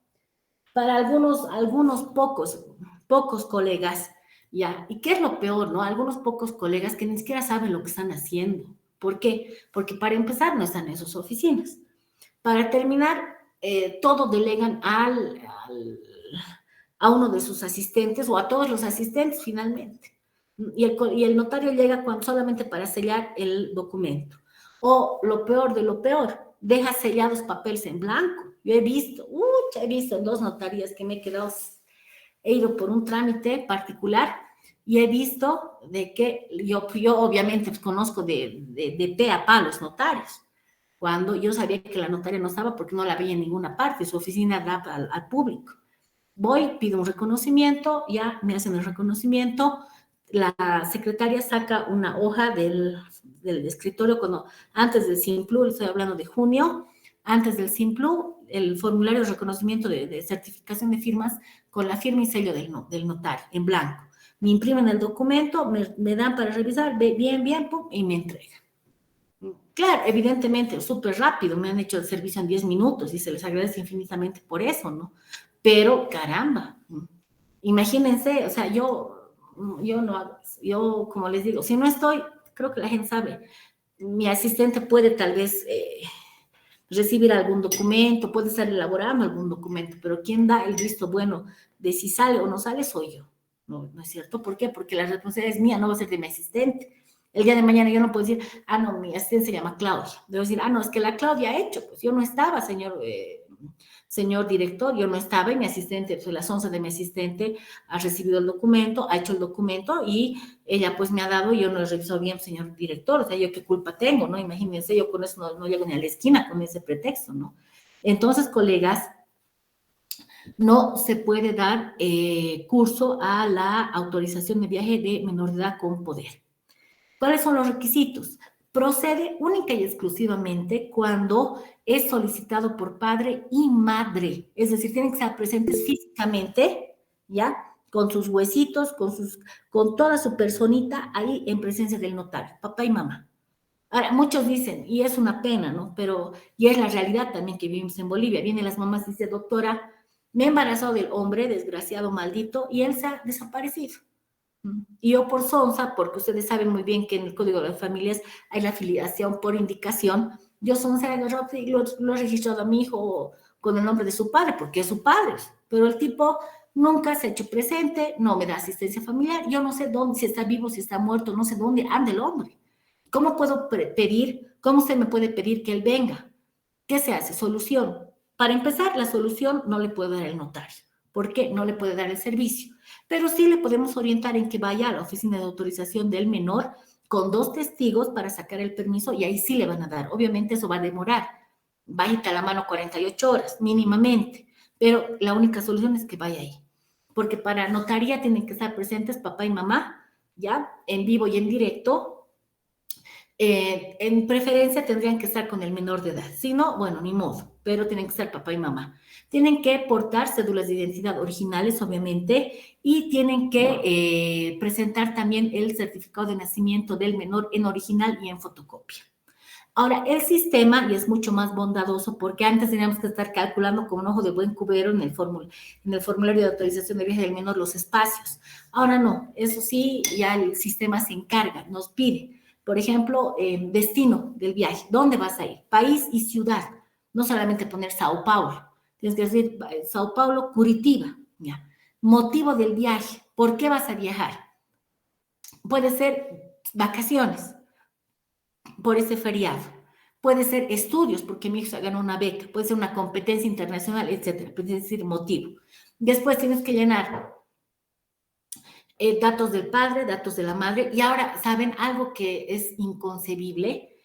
Para algunos pocos colegas, ya. ¿Y qué es lo peor, no? Algunos pocos colegas que ni siquiera saben lo que están haciendo. ¿Por qué? Porque para empezar no están en sus oficinas. Para terminar, todo delegan a uno de sus asistentes o a todos los asistentes finalmente. Y el notario llega solamente para sellar el documento. O lo peor de lo peor, deja sellados papeles en blanco. Yo he visto en 2 notarías que me he quedado, he ido por un trámite particular y he visto de que yo obviamente conozco de pe a pa los notarios. Cuando yo sabía que la notaria no estaba porque no la veía en ninguna parte, su oficina daba al público. Voy, pido un reconocimiento, ya me hacen el reconocimiento, la secretaria saca una hoja del escritorio antes del Simplu, estoy hablando de junio, antes del Simplu, el formulario de reconocimiento de certificación de firmas con la firma y sello del notario, en blanco. Me imprimen el documento, me dan para revisar, bien, pum, y me entregan. Claro, evidentemente, súper rápido, me han hecho el servicio en 10 minutos y se les agradece infinitamente por eso, ¿no? Pero, caramba, imagínense, o sea, yo no hago eso. Yo, como les digo, si no estoy, creo que la gente sabe, mi asistente puede tal vez recibir algún documento, puede estar elaborando algún documento, pero quien da el visto bueno de si sale o no sale soy yo. No es cierto. ¿Por qué? Porque la responsabilidad es mía, no va a ser de mi asistente. El día de mañana yo no puedo decir, no, mi asistente se llama Claudia. Debo decir, no, es que la Claudia ha hecho, pues yo no estaba, señor director, yo no estaba y mi asistente, pues las 11 de mi asistente ha recibido el documento, ha hecho el documento y ella pues me ha dado y yo no he revisado bien, señor director, o sea, yo qué culpa tengo, ¿no? Imagínense, yo con eso no llego ni a la esquina con ese pretexto, ¿no? Entonces, colegas, no se puede dar curso a la autorización de viaje de menor de edad con poder. ¿Cuáles son los requisitos? Procede única y exclusivamente cuando es solicitado por padre y madre. Es decir, tienen que estar presentes físicamente, ¿ya? Con sus huesitos, con toda su personita ahí en presencia del notario, papá y mamá. Ahora, muchos dicen, y es una pena, ¿no? Pero, y es la realidad también que vivimos en Bolivia. Vienen las mamás y dicen, doctora, me he embarazado del hombre, desgraciado, maldito, y él se ha desaparecido. Y yo por sonsa, porque ustedes saben muy bien que en el Código de las Familias hay la filiación por indicación, yo sonsa y lo he registrado a mi hijo con el nombre de su padre, porque es su padre, pero el tipo nunca se ha hecho presente, no me da asistencia familiar, yo no sé dónde, si está vivo, si está muerto, no sé dónde anda el hombre. ¿Cómo puedo pedir, cómo se me puede pedir que él venga? ¿Qué se hace? Solución. Para empezar, la solución no le puede dar el notario. ¿Por qué? No le puede dar el servicio. Pero sí le podemos orientar en que vaya a la oficina de autorización del menor con 2 testigos para sacar el permiso y ahí sí le van a dar. Obviamente eso va a demorar. Bajita la mano 48 horas, mínimamente. Pero la única solución es que vaya ahí. Porque para notaría tienen que estar presentes papá y mamá, ¿ya? En vivo y en directo, En preferencia tendrían que estar con el menor de edad. Si no, bueno, ni modo, pero tienen que ser papá y mamá. Tienen que portar cédulas de identidad originales, obviamente, y tienen que presentar también el certificado de nacimiento del menor en original y en fotocopia. Ahora, el sistema, y es mucho más bondadoso, porque antes teníamos que estar calculando con un ojo de buen cubero en el formulario de autorización de viaje del menor los espacios. Ahora no, eso sí, ya el sistema se encarga, nos pide, por ejemplo, destino del viaje, ¿dónde vas a ir? País y ciudad, no solamente poner Sao Paulo, tienes que decir Sao Paulo, Curitiba, ya. Motivo del viaje, ¿por qué vas a viajar? Puede ser vacaciones, por ese feriado. Puede ser estudios, porque mi hija ganó una beca, puede ser una competencia internacional, etcétera. Puede decir motivo. Después tienes que llenar datos del padre, datos de la madre, y ahora, ¿saben algo que es inconcebible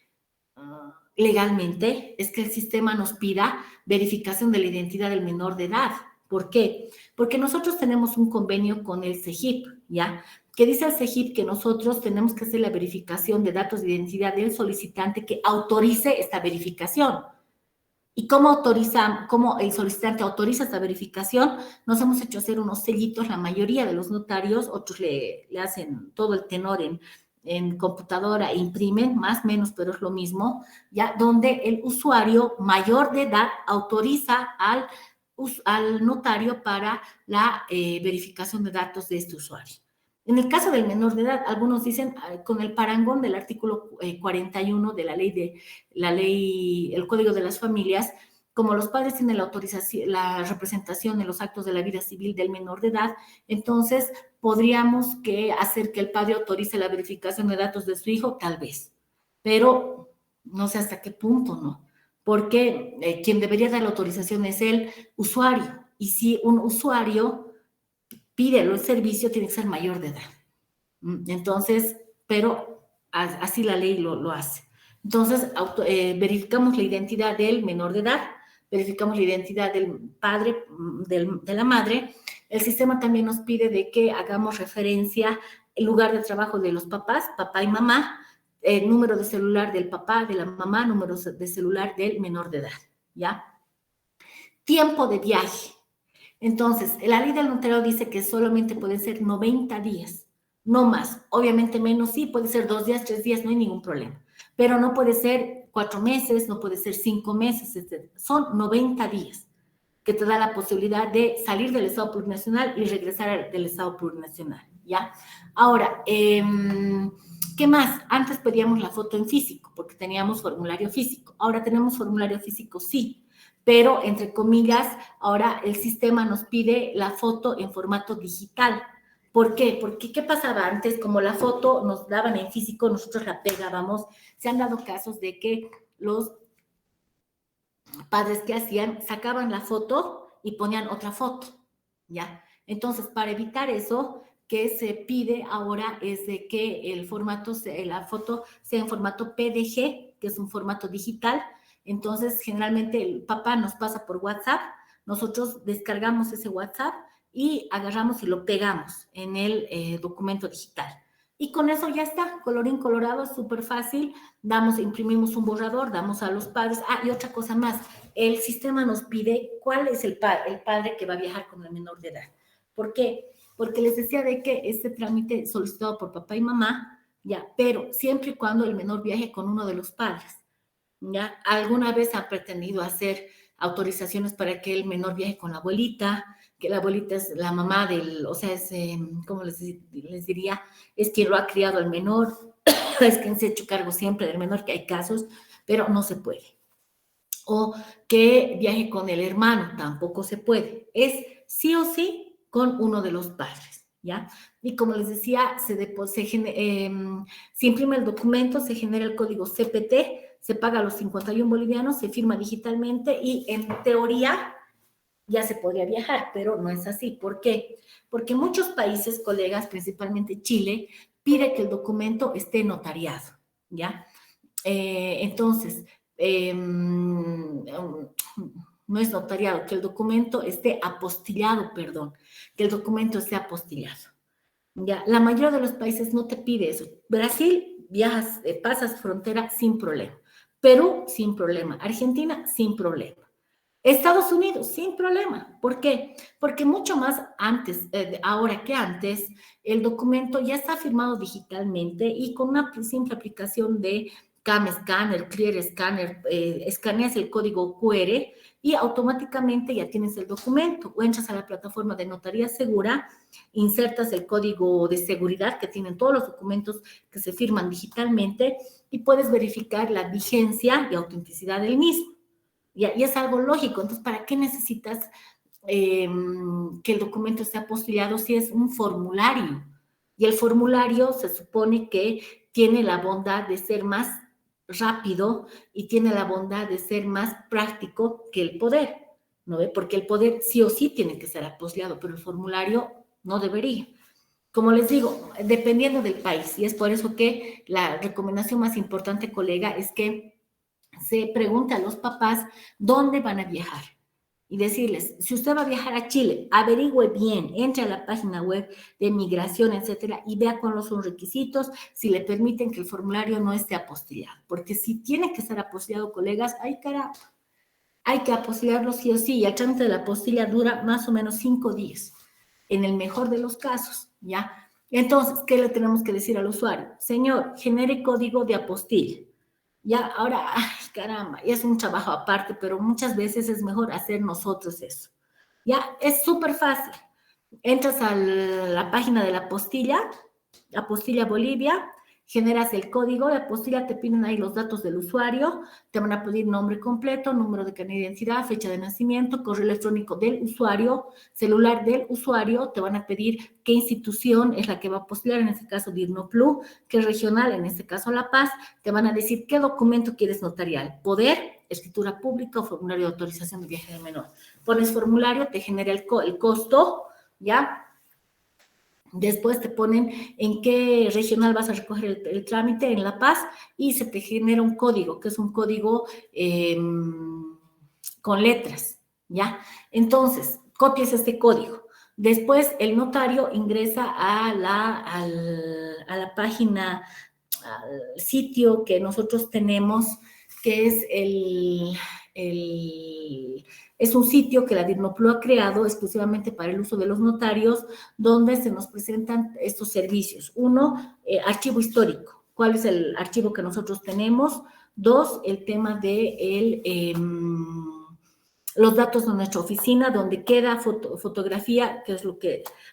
legalmente? Es que el sistema nos pida verificación de la identidad del menor de edad. ¿Por qué? Porque nosotros tenemos un convenio con el CEGIP, ¿ya? Que dice el CEGIP que nosotros tenemos que hacer la verificación de datos de identidad del solicitante que autorice esta verificación. ¿Y cómo el solicitante autoriza esta verificación? Nos hemos hecho hacer unos sellitos, la mayoría de los notarios, otros le hacen todo el tenor en computadora e imprimen, más o menos, pero es lo mismo, ya donde el usuario mayor de edad autoriza al notario para la verificación de datos de este usuario. En el caso del menor de edad, algunos dicen con el parangón del artículo 41 de el Código de las Familias, como los padres tienen la autorización, la representación en los actos de la vida civil del menor de edad, entonces podríamos hacer que el padre autorice la verificación de datos de su hijo, tal vez, pero no sé hasta qué punto, ¿no? Porque quien debería dar la autorización es el usuario, y si un usuario pide el servicio, tiene que ser mayor de edad. Entonces, pero así la ley lo hace. Entonces, verificamos la identidad del menor de edad, verificamos la identidad del padre, de la madre. El sistema también nos pide de que hagamos referencia el lugar de trabajo de los papás, papá y mamá, el número de celular del papá, de la mamá, número de celular del menor de edad, ¿ya? Tiempo de viaje. Entonces, la ley del notario dice que solamente pueden ser 90 días, no más. Obviamente menos sí, puede ser 2 días, 3 días, no hay ningún problema. Pero no puede ser 4 meses, no puede ser 5 meses, etc. Son 90 días que te da la posibilidad de salir del estado plurinacional y regresar del estado plurinacional, ¿ya? Ahora, ¿qué más? Antes pedíamos la foto en físico, porque teníamos formulario físico. Ahora tenemos formulario físico, sí, pero entre comillas, ahora el sistema nos pide la foto en formato digital. ¿Por qué? Porque ¿qué pasaba antes? Como la foto nos daban en físico, nosotros la pegábamos. Se han dado casos de que los padres que hacían, sacaban la foto y ponían otra foto, ¿ya? Entonces, para evitar eso, que se pide ahora es de que la foto sea en formato PDG, que es un formato digital. Entonces, generalmente el papá nos pasa por WhatsApp, nosotros descargamos ese WhatsApp y agarramos y lo pegamos en el documento digital. Y con eso ya está, colorín colorado, es súper fácil. Imprimimos un borrador, damos a los padres. Y otra cosa más, el sistema nos pide cuál es el padre que va a viajar con el menor de edad. ¿Por qué? Porque les decía de que este trámite solicitado por papá y mamá, ya, pero siempre y cuando el menor viaje con uno de los padres, ya. Alguna vez han pretendido hacer autorizaciones para que el menor viaje con la abuelita, que la abuelita es la mamá o sea, es, ¿cómo les diría? Es quien lo ha criado al menor, es quien se ha hecho cargo siempre del menor, que hay casos, pero no se puede. O que viaje con el hermano, tampoco se puede. Es sí o sí con uno de los padres, ¿ya? Y como les decía, se imprime el documento, se genera el código CPT, se paga los 51 bolivianos, se firma digitalmente y en teoría ya se podría viajar, pero no es así. ¿Por qué? Porque muchos países, colegas, principalmente Chile, pide que el documento esté notariado, ¿ya? Entonces, no es notariado, que el documento esté apostillado, perdón, que el documento esté apostillado. Ya, la mayoría de los países no te pide eso. Brasil viajas, pasas frontera sin problema. Perú, sin problema. Argentina, sin problema. Estados Unidos, sin problema. ¿Por qué? Porque mucho más antes, ahora que antes, el documento ya está firmado digitalmente y con una simple aplicación de CAM Scanner, Clear Scanner, escaneas el código QR y automáticamente ya tienes el documento. O entras a la plataforma de Notaría Segura, insertas el código de seguridad que tienen todos los documentos que se firman digitalmente y puedes verificar la vigencia y autenticidad del mismo. Y es algo lógico. Entonces, ¿para qué necesitas que el documento esté apostillado si es un formulario? Y el formulario se supone que tiene la bondad de ser más rápido y tiene la bondad de ser más práctico que el poder, ¿no ve? Porque el poder sí o sí tiene que ser apostillado, pero el formulario no debería. Como les digo, dependiendo del país, y es por eso que la recomendación más importante, colega, es que se pregunte a los papás dónde van a viajar y decirles, si usted va a viajar a Chile, averigüe bien, entre a la página web de migración, etcétera, y vea cuáles son los requisitos, si le permiten que el formulario no esté apostillado, porque si tiene que estar apostillado, colegas, ay caramba, hay que apostillarlo sí o sí, y el trámite de la apostilla dura más o menos 5 días, en el mejor de los casos, ¿ya? Entonces, ¿qué le tenemos que decir al usuario? Señor, genere código de apostilla. Ya, ahora, ay, caramba, es un trabajo aparte, pero muchas veces es mejor hacer nosotros eso. Ya, es súper fácil. Entras a la página de la apostilla Bolivia, generas el código de apostilla, te piden ahí los datos del usuario, te van a pedir nombre completo, número de carnet de identidad, fecha de nacimiento, correo electrónico del usuario, celular del usuario, te van a pedir qué institución es la que va a apostillar, en este caso DIRNOPLU, qué regional, en este caso La Paz, te van a decir qué documento quieres notarial, poder, escritura pública o formulario de autorización de viaje de menor. Pones formulario, te genera el costo, ¿ya? Después te ponen en qué regional vas a recoger el trámite, en La Paz, y se te genera un código, que es un código con letras, ¿ya? Entonces, copias este código. Después, el notario ingresa a la página, al sitio que nosotros tenemos, que es es un sitio que la DIRNOPLU ha creado exclusivamente para el uso de los notarios, donde se nos presentan estos servicios. Uno, archivo histórico. ¿Cuál es el archivo que nosotros tenemos? Dos, el tema de los datos de nuestra oficina, donde queda fotografía, que es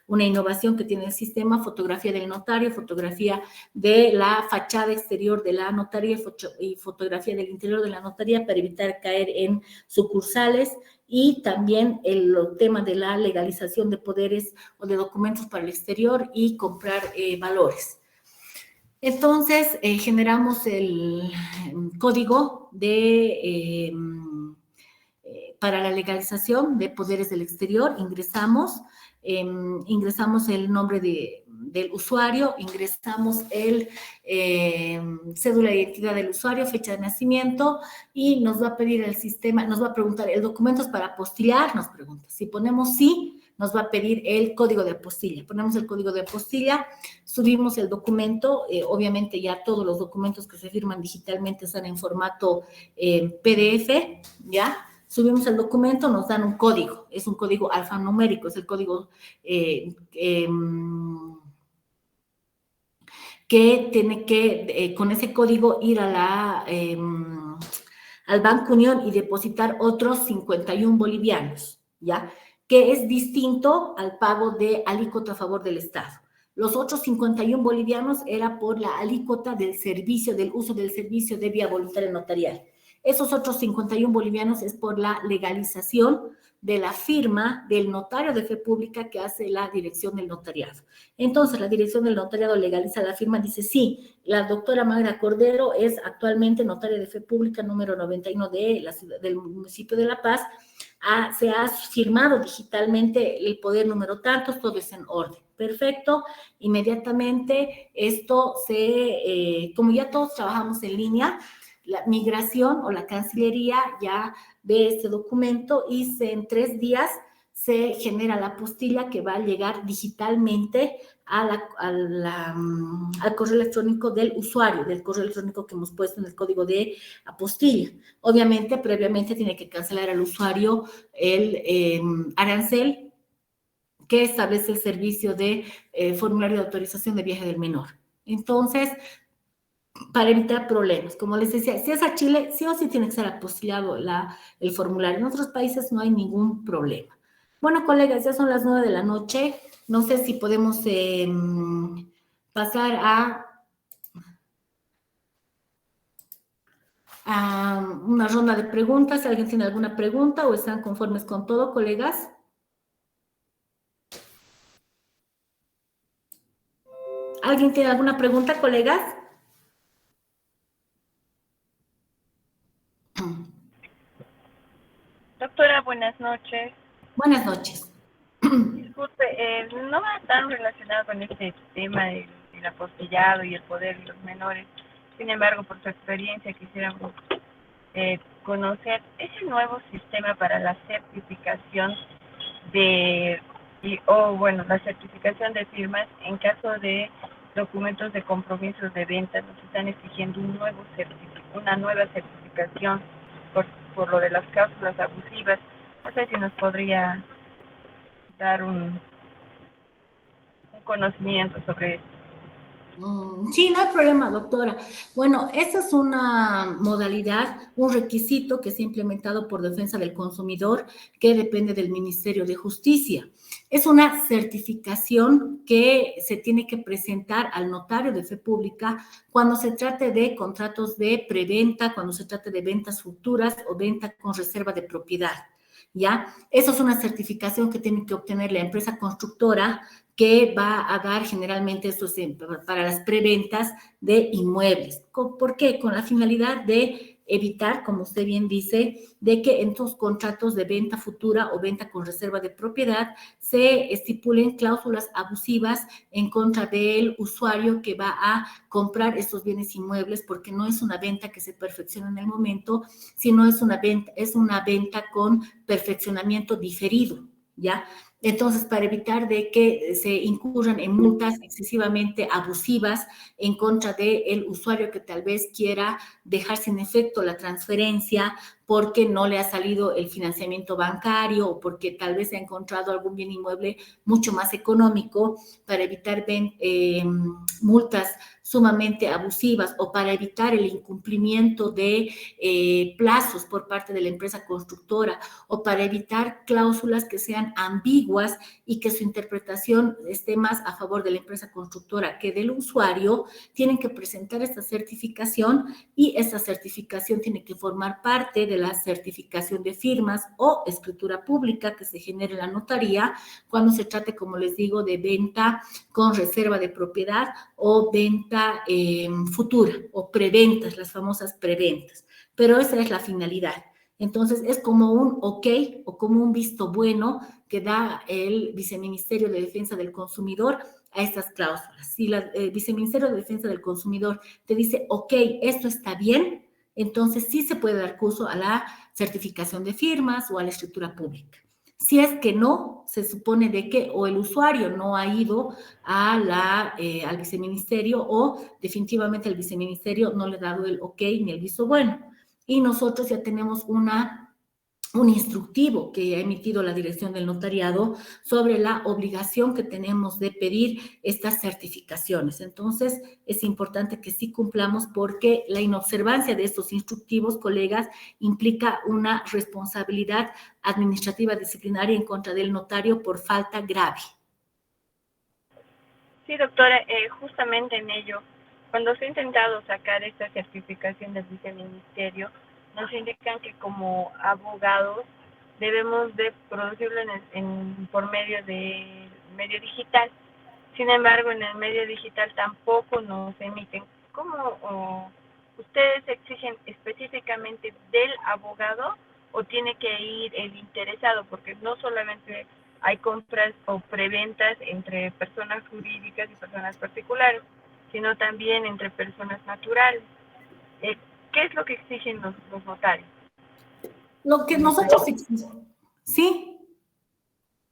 una innovación que tiene el sistema, fotografía del notario, fotografía de la fachada exterior de la notaría y fotografía del interior de la notaría para evitar caer en sucursales, y también el tema de la legalización de poderes o de documentos para el exterior y comprar valores. Entonces, generamos el código para la legalización de poderes del exterior, ingresamos el nombre del usuario, ingresamos el cédula de identidad del usuario, fecha de nacimiento, y nos va a pedir el sistema, nos va a preguntar, ¿el documento es para apostillar? Nos pregunta. Si ponemos sí, nos va a pedir el código de apostilla. Ponemos el código de apostilla, subimos el documento, obviamente ya todos los documentos que se firman digitalmente están en formato PDF, ¿ya? Subimos el documento, nos dan un código, es un código alfanumérico, es el código que tiene que, con ese código, ir al Banco Unión y depositar otros 51 bolivianos, ¿ya? Que es distinto al pago de alícuota a favor del Estado. Los otros 51 bolivianos era por la alícuota del servicio, del uso del servicio de vía voluntaria notarial. Esos otros 51 bolivianos es por la legalización de la firma del notario de fe pública que hace la dirección del notariado. Entonces, la dirección del notariado legaliza la firma, dice, sí, la doctora Magda Cordero es actualmente notaria de fe pública número 91 del municipio de La Paz, se ha firmado digitalmente el poder número tantos, todo es en orden. Perfecto, inmediatamente esto como ya todos trabajamos en línea, la migración o la Cancillería ya ve este documento y en 3 días se genera la apostilla que va a llegar digitalmente al correo electrónico del usuario, del correo electrónico que hemos puesto en el código de apostilla. Obviamente, previamente tiene que cancelar al usuario el arancel que establece el servicio de formulario de autorización de viaje del menor. Entonces, para evitar problemas, como les decía, si es a Chile, sí o sí tiene que ser apostillado el formulario. En otros países no hay ningún problema. Bueno, colegas, ya son las 9 de la noche. No sé si podemos pasar a una ronda de preguntas. Si alguien tiene alguna pregunta o están conformes con todo, colegas. ¿Alguien tiene alguna pregunta, colegas? Doctora, buenas noches. Buenas noches. Disculpe, no va tan relacionado con este tema del apostillado y el poder de los menores. Sin embargo, por su experiencia, quisiéramos conocer ese nuevo sistema para la certificación la certificación de firmas en caso de documentos de compromisos de venta. Nos están exigiendo una nueva certificación por lo de las cláusulas abusivas. No sé si nos podría dar un conocimiento sobre esto. Sí, no hay problema, doctora. Bueno, esa es una modalidad, un requisito que se ha implementado por Defensa del Consumidor, que depende del Ministerio de Justicia. Es una certificación que se tiene que presentar al notario de fe pública cuando se trate de contratos de preventa, cuando se trate de ventas futuras o venta con reserva de propiedad. ¿Ya? Eso es una certificación que tiene que obtener la empresa constructora que va a dar generalmente esto para las preventas de inmuebles. ¿Por qué? Con la finalidad de evitar, como usted bien dice, de que en estos contratos de venta futura o venta con reserva de propiedad se estipulen cláusulas abusivas en contra del usuario que va a comprar estos bienes inmuebles, porque no es una venta que se perfecciona en el momento, sino es una venta con perfeccionamiento diferido, ¿ya? Entonces, para evitar de que se incurran en multas excesivamente abusivas en contra del usuario que tal vez quiera dejar sin efecto la transferencia porque no le ha salido el financiamiento bancario o porque tal vez ha encontrado algún bien inmueble mucho más económico, para evitar multas sumamente abusivas o para evitar el incumplimiento de plazos por parte de la empresa constructora o para evitar cláusulas que sean ambiguas y que su interpretación esté más a favor de la empresa constructora que del usuario, tienen que presentar esta certificación y esta certificación tiene que formar parte de la certificación de firmas o escritura pública que se genere en la notaría cuando se trate, como les digo, de venta con reserva de propiedad o venta futura o preventas, las famosas preventas. Pero esa es la finalidad. Entonces, es como un ok o como un visto bueno que da el Viceministerio de Defensa del Consumidor a estas cláusulas. Si el Viceministerio de Defensa del Consumidor te dice, ok, esto está bien, entonces sí se puede dar curso a la certificación de firmas o a la escritura pública. Si es que no, se supone de que o el usuario no ha ido al viceministerio o definitivamente el viceministerio no le ha dado el ok ni el visto bueno. Y nosotros ya tenemos un instructivo que ha emitido la Dirección del Notariado sobre la obligación que tenemos de pedir estas certificaciones. Entonces, es importante que sí cumplamos porque la inobservancia de estos instructivos, colegas, implica una responsabilidad administrativa disciplinaria en contra del notario por falta grave. Sí, doctora, justamente en ello, cuando se ha intentado sacar esta certificación del viceministerio, nos indican que como abogados debemos de producirlo por medio de medio digital. Sin embargo, en el medio digital tampoco nos emiten. ¿Cómo ustedes exigen específicamente del abogado o tiene que ir el interesado? Porque no solamente hay compras o preventas entre personas jurídicas y personas particulares, sino también entre personas naturales. ¿Qué es lo que exigen los notarios? Lo que nosotros exigimos, ¿sí?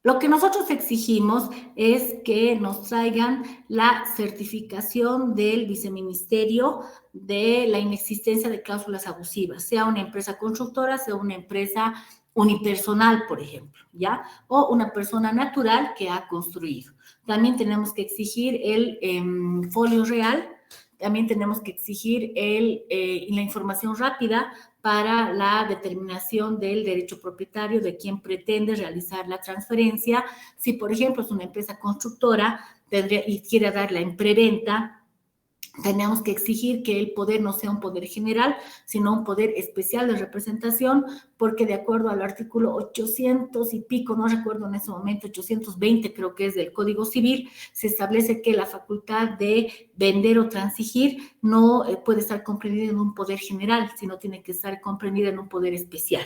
Lo que nosotros exigimos es que nos traigan la certificación del viceministerio de la inexistencia de cláusulas abusivas, sea una empresa constructora, sea una empresa unipersonal, por ejemplo, ¿ya? O una persona natural que ha construido. También tenemos que exigir el folio real, también tenemos que exigir la información rápida para la determinación del derecho propietario de quien pretende realizar la transferencia. Si, por ejemplo, es una empresa constructora y quiere darla en preventa, tenemos que exigir que el poder no sea un poder general, sino un poder especial de representación, porque de acuerdo al artículo 800 y pico, no recuerdo en ese momento, 820 creo que es del Código Civil, se establece que la facultad de vender o transigir no puede estar comprendida en un poder general, sino tiene que estar comprendida en un poder especial.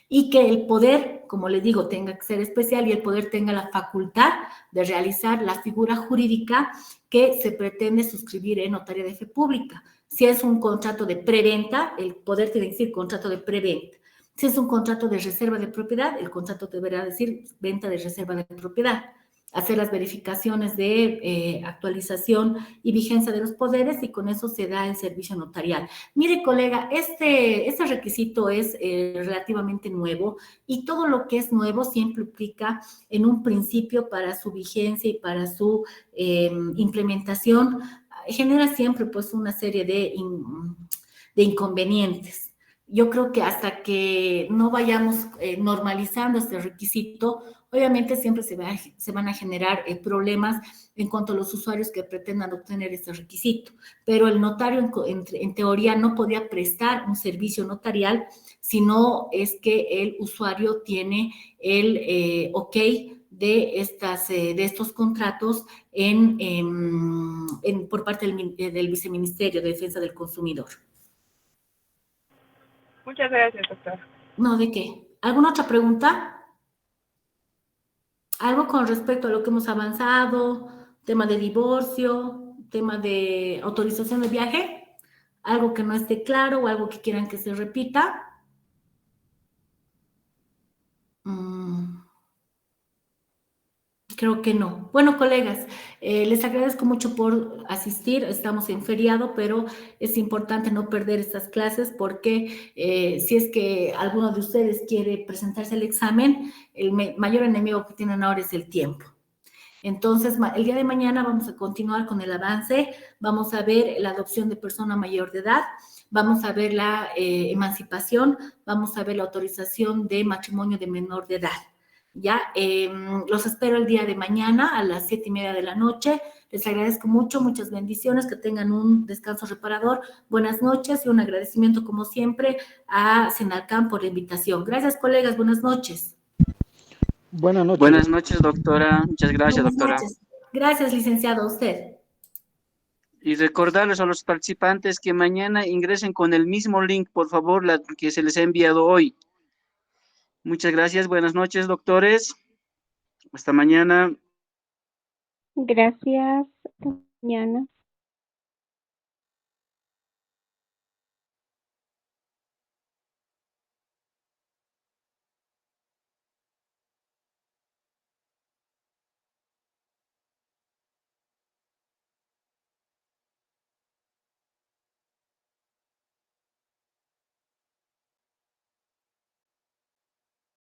Y que el poder, como le digo, tenga que ser especial y el poder tenga la facultad de realizar la figura jurídica que se pretende suscribir en notaría de fe pública. Si es un contrato de preventa, el poder tiene que decir contrato de preventa. Si es un contrato de reserva de propiedad, el contrato deberá decir venta de reserva de propiedad. Hacer las verificaciones de actualización y vigencia de los poderes y con eso se da el servicio notarial. Mire, colega, este requisito es relativamente nuevo y todo lo que es nuevo siempre implica en un principio para su vigencia y para su implementación, genera siempre pues una serie de inconvenientes. Yo creo que hasta que no vayamos normalizando este requisito, obviamente siempre se van a generar problemas en cuanto a los usuarios que pretendan obtener este requisito, pero el notario en teoría no podía prestar un servicio notarial si no es que el usuario tiene el ok de estos contratos por parte del Viceministerio de Defensa del Consumidor. Muchas gracias, doctor. No, ¿de qué? ¿Alguna otra pregunta? ¿Algo con respecto a lo que hemos avanzado? ¿Tema de divorcio? ¿Tema de autorización de viaje? ¿Algo que no esté claro o algo que quieran que se repita? Creo que no. Bueno, colegas, les agradezco mucho por asistir. Estamos en feriado, pero es importante no perder estas clases porque si es que alguno de ustedes quiere presentarse al examen, el mayor enemigo que tienen ahora es el tiempo. Entonces, el día de mañana vamos a continuar con el avance, vamos a ver la adopción de persona mayor de edad, vamos a ver la emancipación, vamos a ver la autorización de matrimonio de menor de edad. Ya, los espero el día de mañana a las 7:30 de la noche. Les agradezco mucho, muchas bendiciones, que tengan un descanso reparador. Buenas noches y un agradecimiento, como siempre, a Senalcam por la invitación. Gracias, colegas. Buenas noches. Buenas noches. Buenas noches, doctora. Muchas gracias, Buenas doctora. noches. Gracias, licenciado, a usted. Y recordarles a los participantes que mañana ingresen con el mismo link, por favor, que se les ha enviado hoy. Muchas gracias. Buenas noches, doctores. Hasta mañana. Gracias. Hasta mañana.